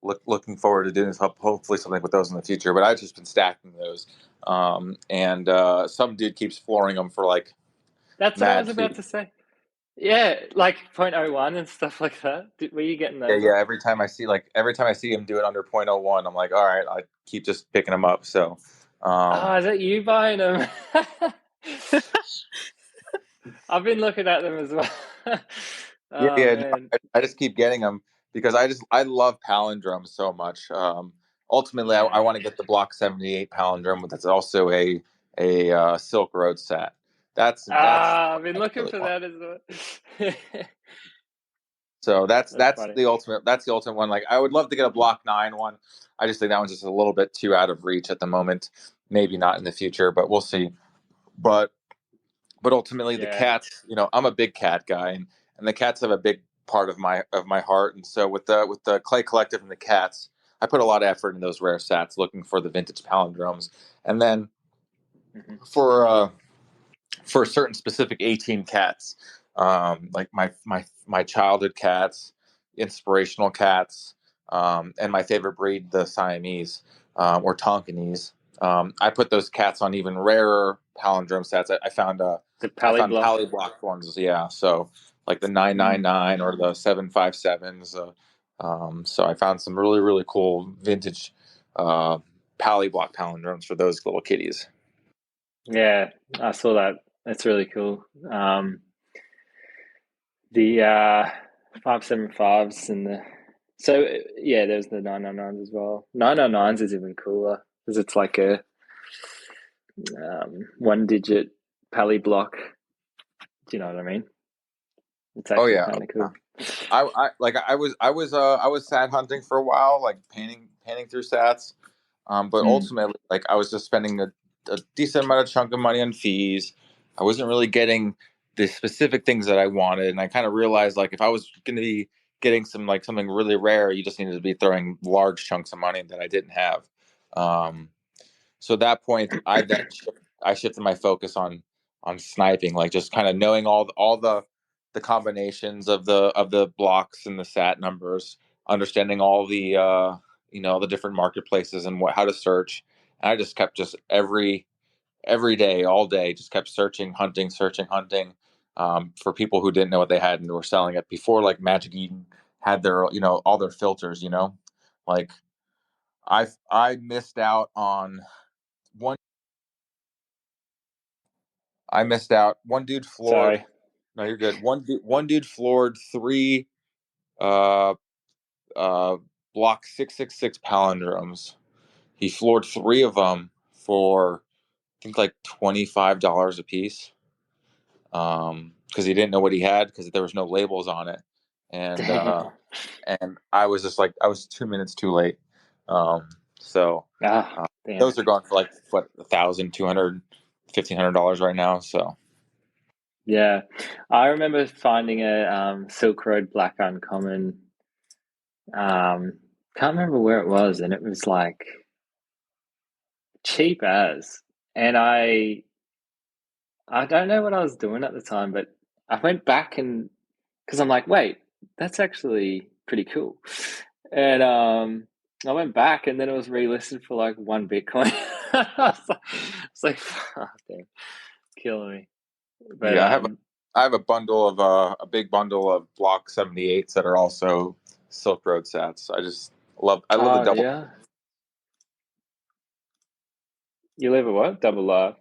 looking forward to doing hopefully something with those in the future. But I've just been stacking those, and some dude keeps flooring them for like. That's what I was about to say. Yeah, like 0.01 and stuff like that. Were you getting those? Yeah. Every time I see him do it under 0.01, I'm like, all right, I keep just picking them up. So, is that you buying them? I've been looking at them as well. I just keep getting them because I love palindromes so much. Ultimately, I want to get the block 78 palindrome, but that's also a Silk Road sat. That's I've been looking for that as well. So that's the ultimate. That's the ultimate one. Like, I would love to get a block 9 one. I just think that one's just a little bit too out of reach at the moment. Maybe not in the future, but we'll see. But ultimately, the cats. I'm a big cat guy, and the cats have a big part of my heart. And so with the Clay Collective and the cats, I put a lot of effort in those rare sats, looking for the vintage palindromes, and then for certain specific 18 cats, like my childhood cats, inspirational cats, and my favorite breed, the Siamese or Tonkinese. I put those cats on even rarer palindrome sets. I found Paliblock ones, yeah. So like the 999 or the 757s. So I found some really, really cool vintage Paliblock palindromes for those little kitties. Yeah, I saw that. That's really cool. The 575s and there's the 999s as well. 999s is even cooler because it's like a 1-digit pally block. Do you know what I mean? It's actually kind of cool. I was sat hunting for a while, like panning through sats. But ultimately, like I was just spending a decent amount of chunk of money on fees. I wasn't really getting the specific things that I wanted, and I kind of realized like if I was going to be getting something really rare, you just needed to be throwing large chunks of money that I didn't have. So at that point, I shifted my focus on sniping, like just kind of knowing all the combinations of the blocks and the sat numbers, understanding all the the different marketplaces and how to search. And I just kept every day, all day, just kept searching, hunting, for people who didn't know what they had and were selling it before, like Magic Eden had their all their filters. Like I missed out on one. I missed out. One dude floored. Sorry. No, you're good. One dude floored three uh block 666 palindromes. He floored three of them for I think like $25 a piece. Because he didn't know what he had because there was no labels on it, and I was just like I was 2 minutes too late. So those are going for like what $1,200, $1,500 right now. So yeah, I remember finding a Silk Road Black Uncommon. Can't remember where it was, and it was like cheap as, and I don't know what I was doing at the time, but I went back and because I'm like, wait, that's actually pretty cool, and I went back and then it was relisted for like 1 Bitcoin. It's like, oh, damn, killing me. But yeah, I have a bundle of a big bundle of block 78s that are also Silk Road sats. I love the double. Yeah. You live a what? Double live.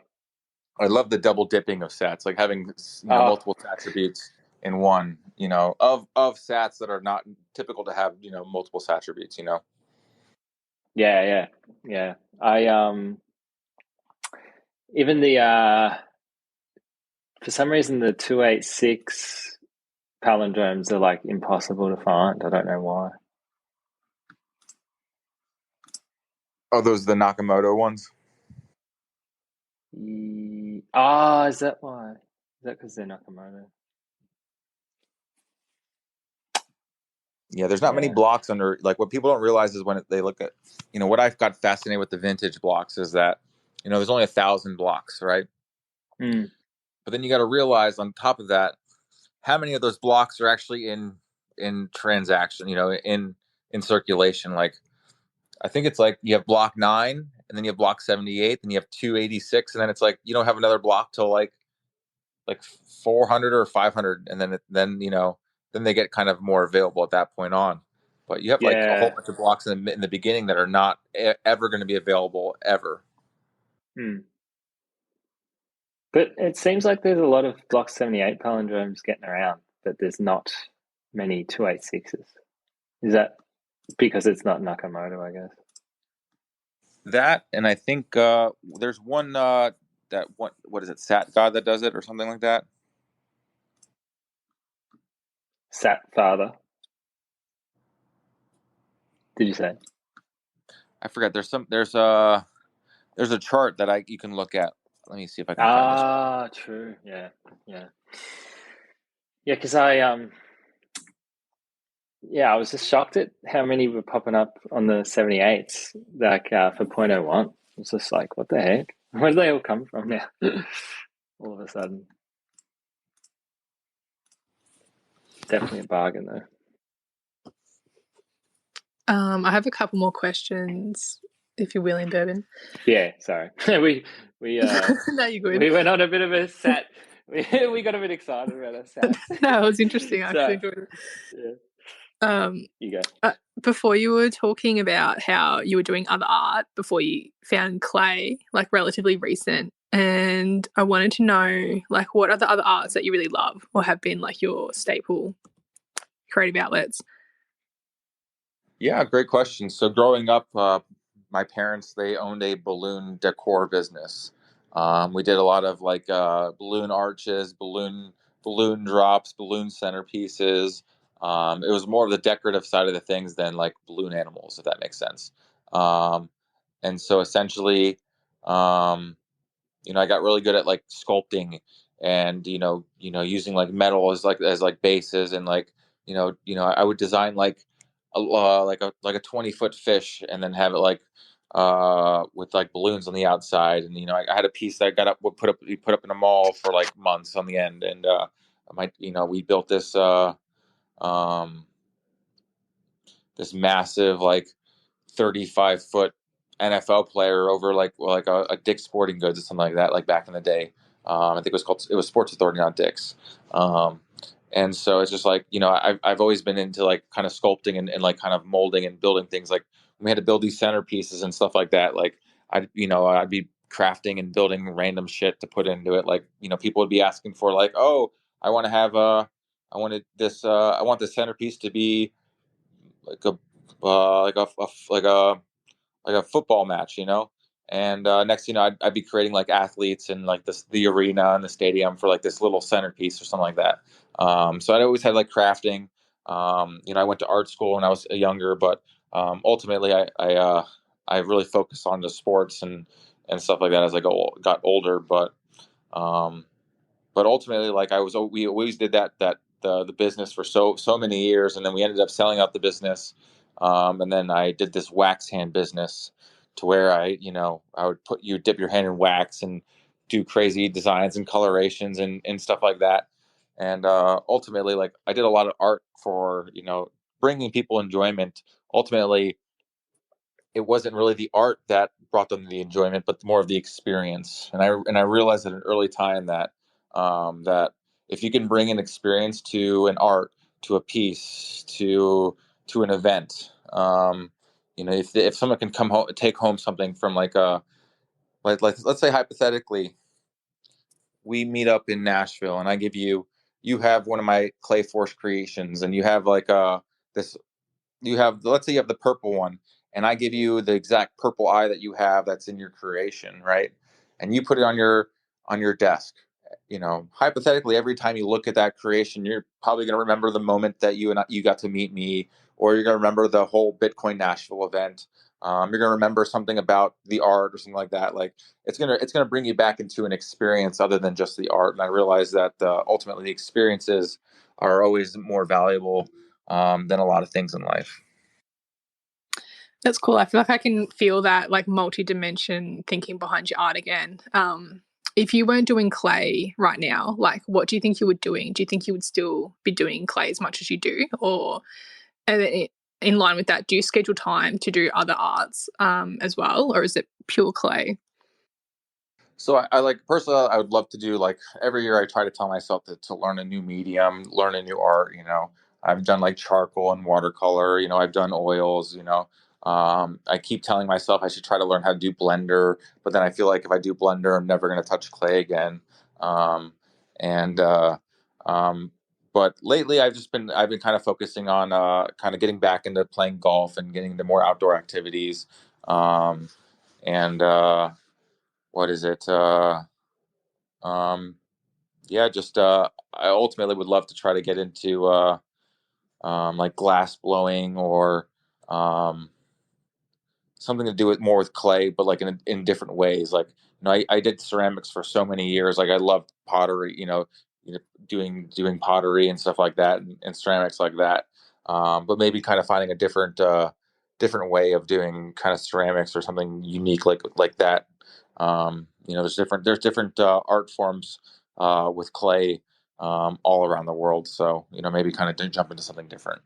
I love the double dipping of sats, like having multiple attributes in one. Of sats that are not typical to have multiple attributes. Yeah. I even the for some reason the 286 palindromes are like impossible to find. I don't know why. Oh, those are the Nakamoto ones. Is that why? Is that because they're Nakamoto? Yeah, there's not many blocks under, like what people don't realize is when they look at, what I've got fascinated with the vintage blocks is that, there's only 1,000 blocks, right? But then you got to realize on top of that, how many of those blocks are actually in transaction, in circulation. Like, I think it's like you have block 9 and then you have block 78, then you have 286, and then it's like you don't have another block till like 400 or 500, and then they get kind of more available at that point on. But you have like a whole bunch of blocks in the beginning that are not ever going to be available ever. But it seems like there's a lot of block 78 palindromes getting around, but there's not many 286s. Is that because it's not Nakamoto, I guess? That, and I think there's one what is it, Sat God that does it or something like that? Sat Father. Did you say? I forget. There's a chart that you can look at. Let me see if I can find this. True. Yeah. Because I was just shocked at how many were popping up on the 78s, like for 0.01. It's just like, what the heck? Where do they all come from now? All of a sudden. Definitely a bargain, though. I have a couple more questions, if you're willing, Bourbon. Yeah, sorry. we No, you're good. We went on a bit of a sat. We got a bit excited about our sats. No, it was interesting. I actually enjoyed it. Yeah. You go. Before you were talking about how you were doing other art before you found clay, like relatively recent. And I wanted to know, like, what are the other arts that you really love or have been like your staple creative outlets? Yeah, great question. So growing up, my parents, they owned a balloon decor business. We did a lot of like balloon arches, balloon drops, balloon centerpieces. It was more of the decorative side of the things than like balloon animals, if that makes sense. Um, and so essentially, um, I got really good at like sculpting and using like metal as like bases and like I would design like a 20-foot fish and then have it like with like balloons on the outside. And I had a piece that I got up would put up in a mall for like months on the end. And we built um this massive like 35-foot NFL player over like a Dick's Sporting Goods or something like that, like back in the day. I think it was Sports Authority, not Dick's. Um, and so it's just like, I've always been into like kind of sculpting and like kind of molding and building things. Like when we had to build these centerpieces and stuff like that, like I'd be crafting and building random shit to put into it. Like, people would be asking for like, oh, I want to have I want the centerpiece to be like a like a football match, And next, I'd be creating like athletes and like the arena and the stadium for like this little centerpiece or something like that. So I'd always had like crafting. I went to art school when I was younger, but ultimately, I really focused on the sports and stuff like that as I got older. Um, but ultimately, like we always did the business for so many years, and then we ended up selling out the business, and then I did this wax hand business to where I would dip your hand in wax and do crazy designs and colorations and stuff like that, and ultimately, like I did a lot of art for bringing people enjoyment. Ultimately, it wasn't really the art that brought them the enjoyment, but more of the experience. And I realized at an early time that if you can bring an experience to an art, to a piece, to an event, if someone can come home, take home something from like a like let's say hypothetically, we meet up in Nashville, and you have one of my clay force creations, and you have like this let's say you have the purple one, and I give you the exact purple eye that you have that's in your creation, right? And you put it on your desk. Hypothetically, every time you look at that creation, you're probably going to remember the moment that you got to meet me, or you're going to remember the whole Bitcoin Nashville event. You're going to remember something about the art or something like that. Like it's gonna bring you back into an experience other than just the art. And I realize that ultimately the experiences are always more valuable than a lot of things in life. That's cool. I feel like I can feel that like multi-dimension thinking behind your art again. If you weren't doing clay right now, like what do you think you were doing? Do you think you would still be doing clay as much as you do? Or and then in line with that, do you schedule time to do other arts as well? Or is it pure clay? So I like personally, I would love to do like every year. I try to tell myself to learn a new medium, learn a new art. I've done like charcoal and watercolor. I've done oils. I keep telling myself I should try to learn how to do blender, but then I feel like if I do blender, I'm never going to touch clay again. And but lately, I've been kind of focusing on kind of getting back into playing golf and getting into more outdoor activities. And what is it? Um, yeah, just I ultimately would love to try to get into like glass blowing or um, something to do with more with clay, but like in different ways. Like I did ceramics for so many years. Like I loved pottery. Doing pottery and stuff like that, and ceramics like that. But maybe kind of finding a different way of doing kind of ceramics or something unique like that. There's different art forms with clay all around the world. So maybe kind of jump into something different.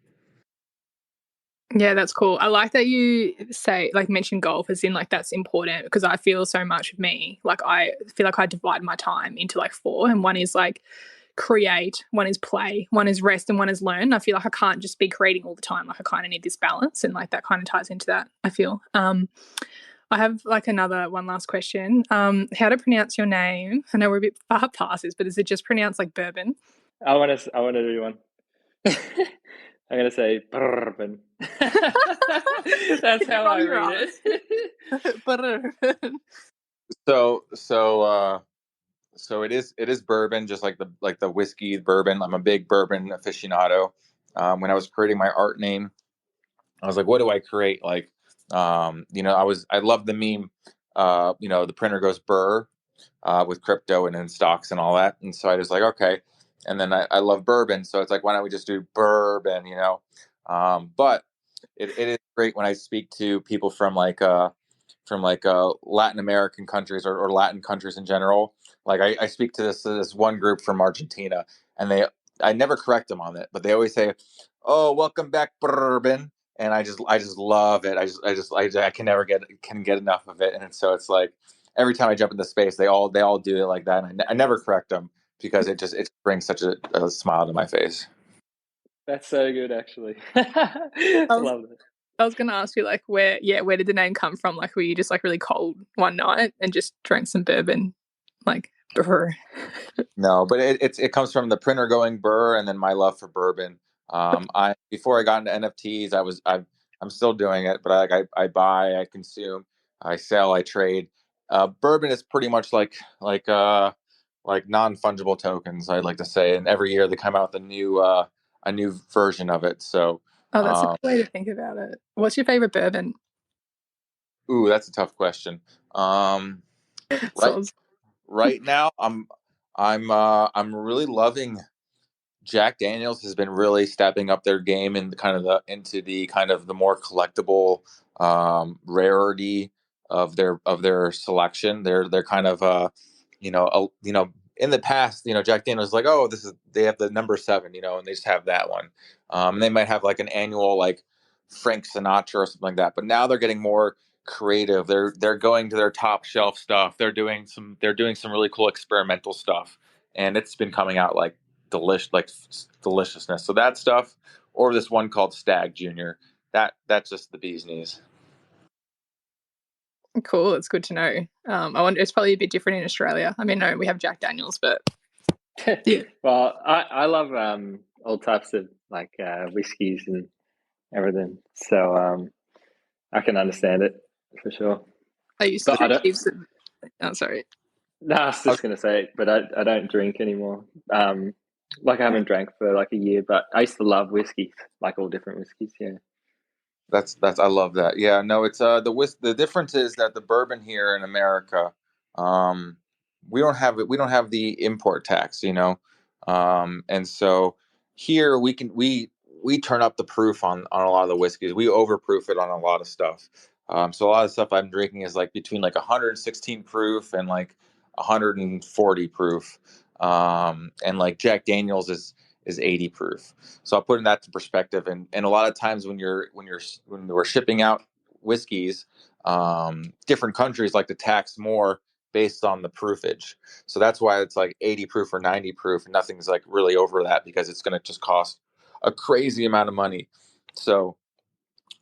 Yeah, that's cool. I like that you say, like, mention golf as in, like, that's important because I feel so much of me. Like, I feel like I divide my time into like four, and one is like create, one is play, one is rest, and one is learn. I feel like I can't just be creating all the time. Like, I kind of need this balance, and like that kind of ties into that, I feel. I have like one last question. How to pronounce your name? I know we're a bit far past this, but is it just pronounced like bourbon? I want to do one. I'm gonna say BRRRBON. That's how I read it. So it is bourbon, just like the whiskey bourbon. I'm a big bourbon aficionado. When I was creating my art name, I was like, what do I create? Like, I love the meme. The printer goes burr with crypto and in stocks and all that. And so I was like, okay. And then I love bourbon, so it's like, why don't we just do bourbon? But it is great when I speak to people from Latin American countries or Latin countries in general. Like I speak to this one group from Argentina, and I never correct them on it, but they always say, "Oh, welcome back, bourbon," and I just love it. I can never get enough of it, and so it's like every time I jump into space, they all do it like that, and I never correct them because it brings such a smile to my face. That's so good, actually. I love it. I was going to ask you, like, where did the name come from? Like, were you just like really cold one night and just drank some bourbon, like brr? No, but it comes from the printer going burr, and then my love for bourbon. Before I got into NFTs, I'm still doing it, but I buy, I consume, I sell, I trade. Bourbon is pretty much like non-fungible tokens, I'd like to say, and every year they come out with a new version of it. So, that's a good way to think about it. What's your favorite bourbon? Ooh, that's a tough question. Right now, I'm really loving Jack Daniels. Has been really stepping up their game in into the more collectible rarity of their selection. They're kind of in the past, Jack Daniels is like, oh, they have the number 7, and they just have that one. And they might have like an annual like Frank Sinatra or something like that. But now they're getting more creative. They're going to their top shelf stuff. They're doing some really cool experimental stuff, and it's been coming out like deliciousness. So that stuff, or this one called Stag Junior, that's just the bee's knees. Cool, it's good to know. I wonder, it's probably a bit different in Australia. I mean, no, we have Jack Daniels, but yeah. Well, I love all types of like whiskeys and everything, so I can understand it for sure. I used to drink heaps of... Oh, sorry. No, I was just going to say, but I don't drink anymore. Like I haven't drank for like a year, but I used to love whiskey, like all different whiskeys. Yeah. That's I love that. Yeah, no, it's the difference is that the bourbon here in America, we don't have it. We don't have the import tax, and so here we turn up the proof on a lot of the whiskeys. We overproof it on a lot of stuff. So a lot of stuff I'm drinking is like between like 116 proof and like 140 proof, and like Jack Daniels is 80 proof. So I'll put in that to perspective. And a lot of times when we're shipping out whiskeys, different countries like to tax more based on the proofage. So that's why it's like 80 proof or 90 proof. Nothing's like really over that because it's going to just cost a crazy amount of money. So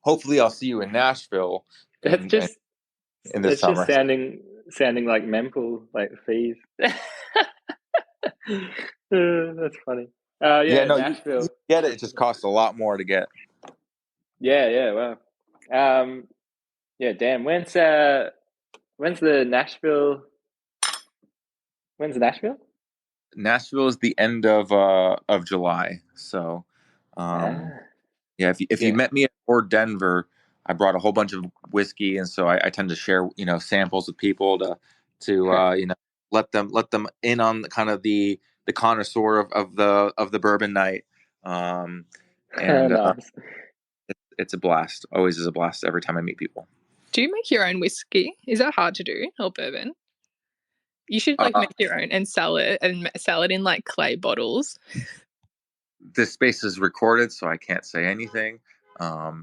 hopefully I'll see you in Nashville in this summer. Just sounding like mempool, like fees. That's funny. Nashville. You get it. It just costs a lot more to get. Yeah, wow. Damn. When's the Nashville? When's Nashville? Nashville is the end of July. So, if you met me at Denver, I brought a whole bunch of whiskey, and so I tend to share samples with people to let them in on kind of the connoisseur of the bourbon night. Nice. It's a blast. Always is a blast every time I meet people. Do you make your own whiskey? Is that hard to do, or bourbon? You should make your own and sell it in like clay bottles. This space is recorded, so I can't say anything. No,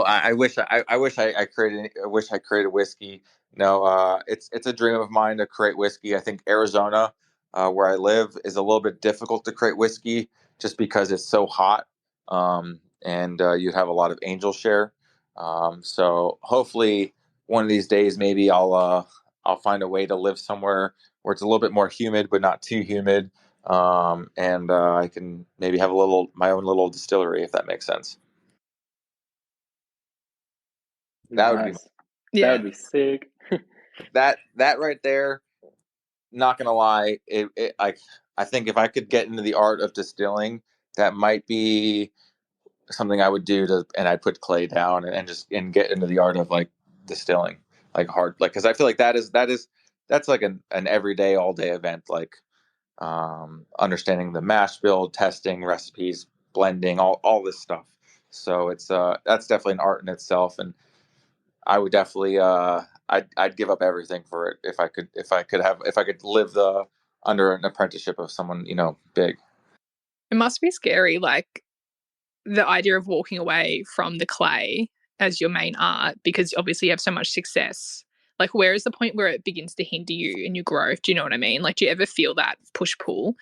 I wish I created whiskey. No, it's a dream of mine to create whiskey. I think Arizona, where I live, is a little bit difficult to create whiskey just because it's so hot, and you have a lot of angel share. So hopefully one of these days, maybe I'll find a way to live somewhere where it's a little bit more humid, but not too humid. And I can maybe have my own little distillery, if that makes sense. That would be, that would be sick. that right there. Not gonna lie, I think if I could get into the art of distilling, that might be something I would do and I'd put clay down and just get into the art of like distilling, like hard, like, because I feel like that's like an everyday, all day event, like understanding the mash build, testing recipes, blending, all this stuff. So it's that's definitely an art in itself, and I would definitely I'd give up everything for it if I could live under an apprenticeship of someone, big. It must be scary, like the idea of walking away from the clay as your main art, because obviously you have so much success. Like, where is the point where it begins to hinder you in your growth? Do you know what I mean? Like, do you ever feel that push pull?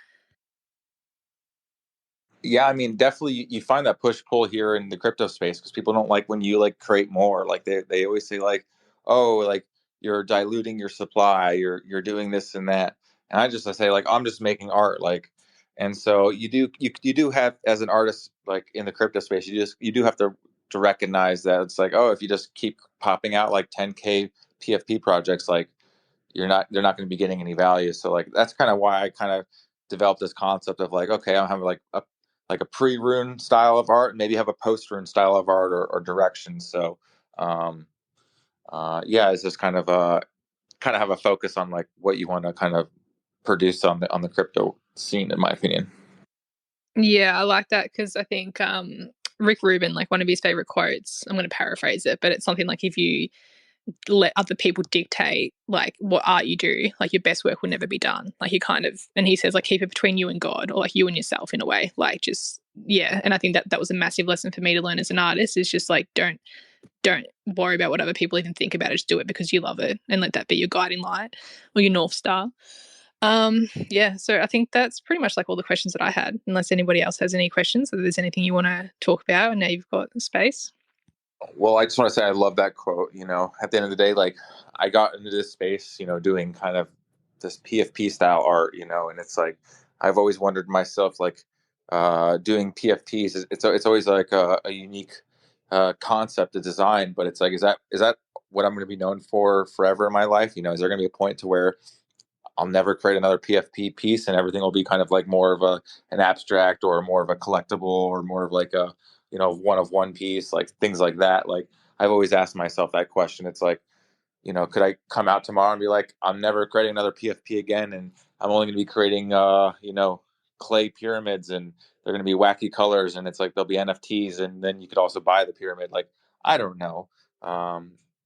Yeah, I mean, definitely you find that push pull here in the crypto space because people don't like when you like create more. Like they always say like, oh, like you're diluting your supply, you're doing this and that. And I say like I'm just making art, like, and so you do have, as an artist, like in the crypto space, you do have to recognize that it's like, oh, if you just keep popping out like 10K PFP projects, like they're not going to be getting any value. So like that's kind of why I kind of developed this concept of like, okay, I'm having like a pre-rune style of art, and maybe have a post-rune style of art, or direction. So um yeah, it's just kind of have a focus on like what you want to kind of produce on the crypto scene, in my opinion. Yeah, I like that, because I think Rick Rubin, like one of his favorite quotes, I'm going to paraphrase it, but it's something like, if you let other people dictate like what art you do, like your best work will never be done. Like, you kind of, and he says like, keep it between you and God, or like you and yourself in a way, like, just, yeah. And I think that was a massive lesson for me to learn as an artist, is just like, don't worry about what other people even think about it. Just do it because you love it, and let that be your guiding light or your North Star. Yeah, so I think that's pretty much like all the questions that I had, unless anybody else has any questions, or there's anything you want to talk about, and now you've got space. Well, I just want to say I love that quote. At the end of the day, like, I got into this space, doing kind of this PFP style art, and it's like I've always wondered myself, like, doing PFPs. It's always like a unique concept to design, but it's like, is that what I'm going to be known for forever in my life? Is there going to be a point to where I'll never create another PFP piece, and everything will be kind of like more of an abstract, or more of a collectible, or more of like a one of one piece, like things like that. Like, I've always asked myself that question. It's like, could I come out tomorrow and be like, I'm never creating another PFP again, and I'm only going to be creating clay pyramids, and they're going to be wacky colors, and it's like there'll be NFTs, and then you could also buy the pyramid. Like, I don't know.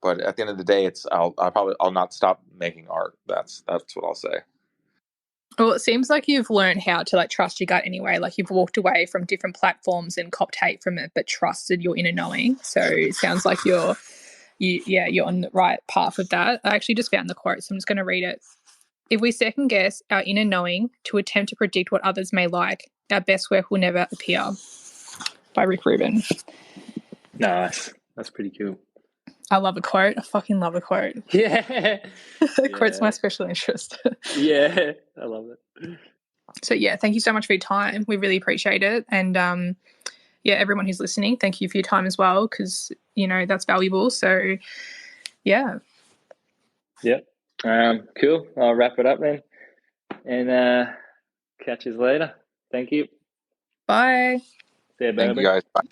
But at the end of the day, I'll not stop making art. That's what I'll say. Well, it seems like you've learned how to like trust your gut anyway. Like, you've walked away from different platforms and copped hate from it, but trusted your inner knowing. So it sounds like you're on the right path with that. I actually just found the quote, so I'm just going to read it. If we second guess our inner knowing to attempt to predict what others may like, our best work will never appear. By Rick Rubin. Nice. That's pretty cool. I love a quote. I fucking love a quote. Yeah. Quote's my special interest. Yeah, I love it. So yeah, thank you so much for your time. We really appreciate it. And yeah, everyone who's listening, thank you for your time as well, because that's valuable. So yeah. Yep. Cool. I'll wrap it up then, and catch you later. Thank you. Bye. See you, Thank you, guys. Bye.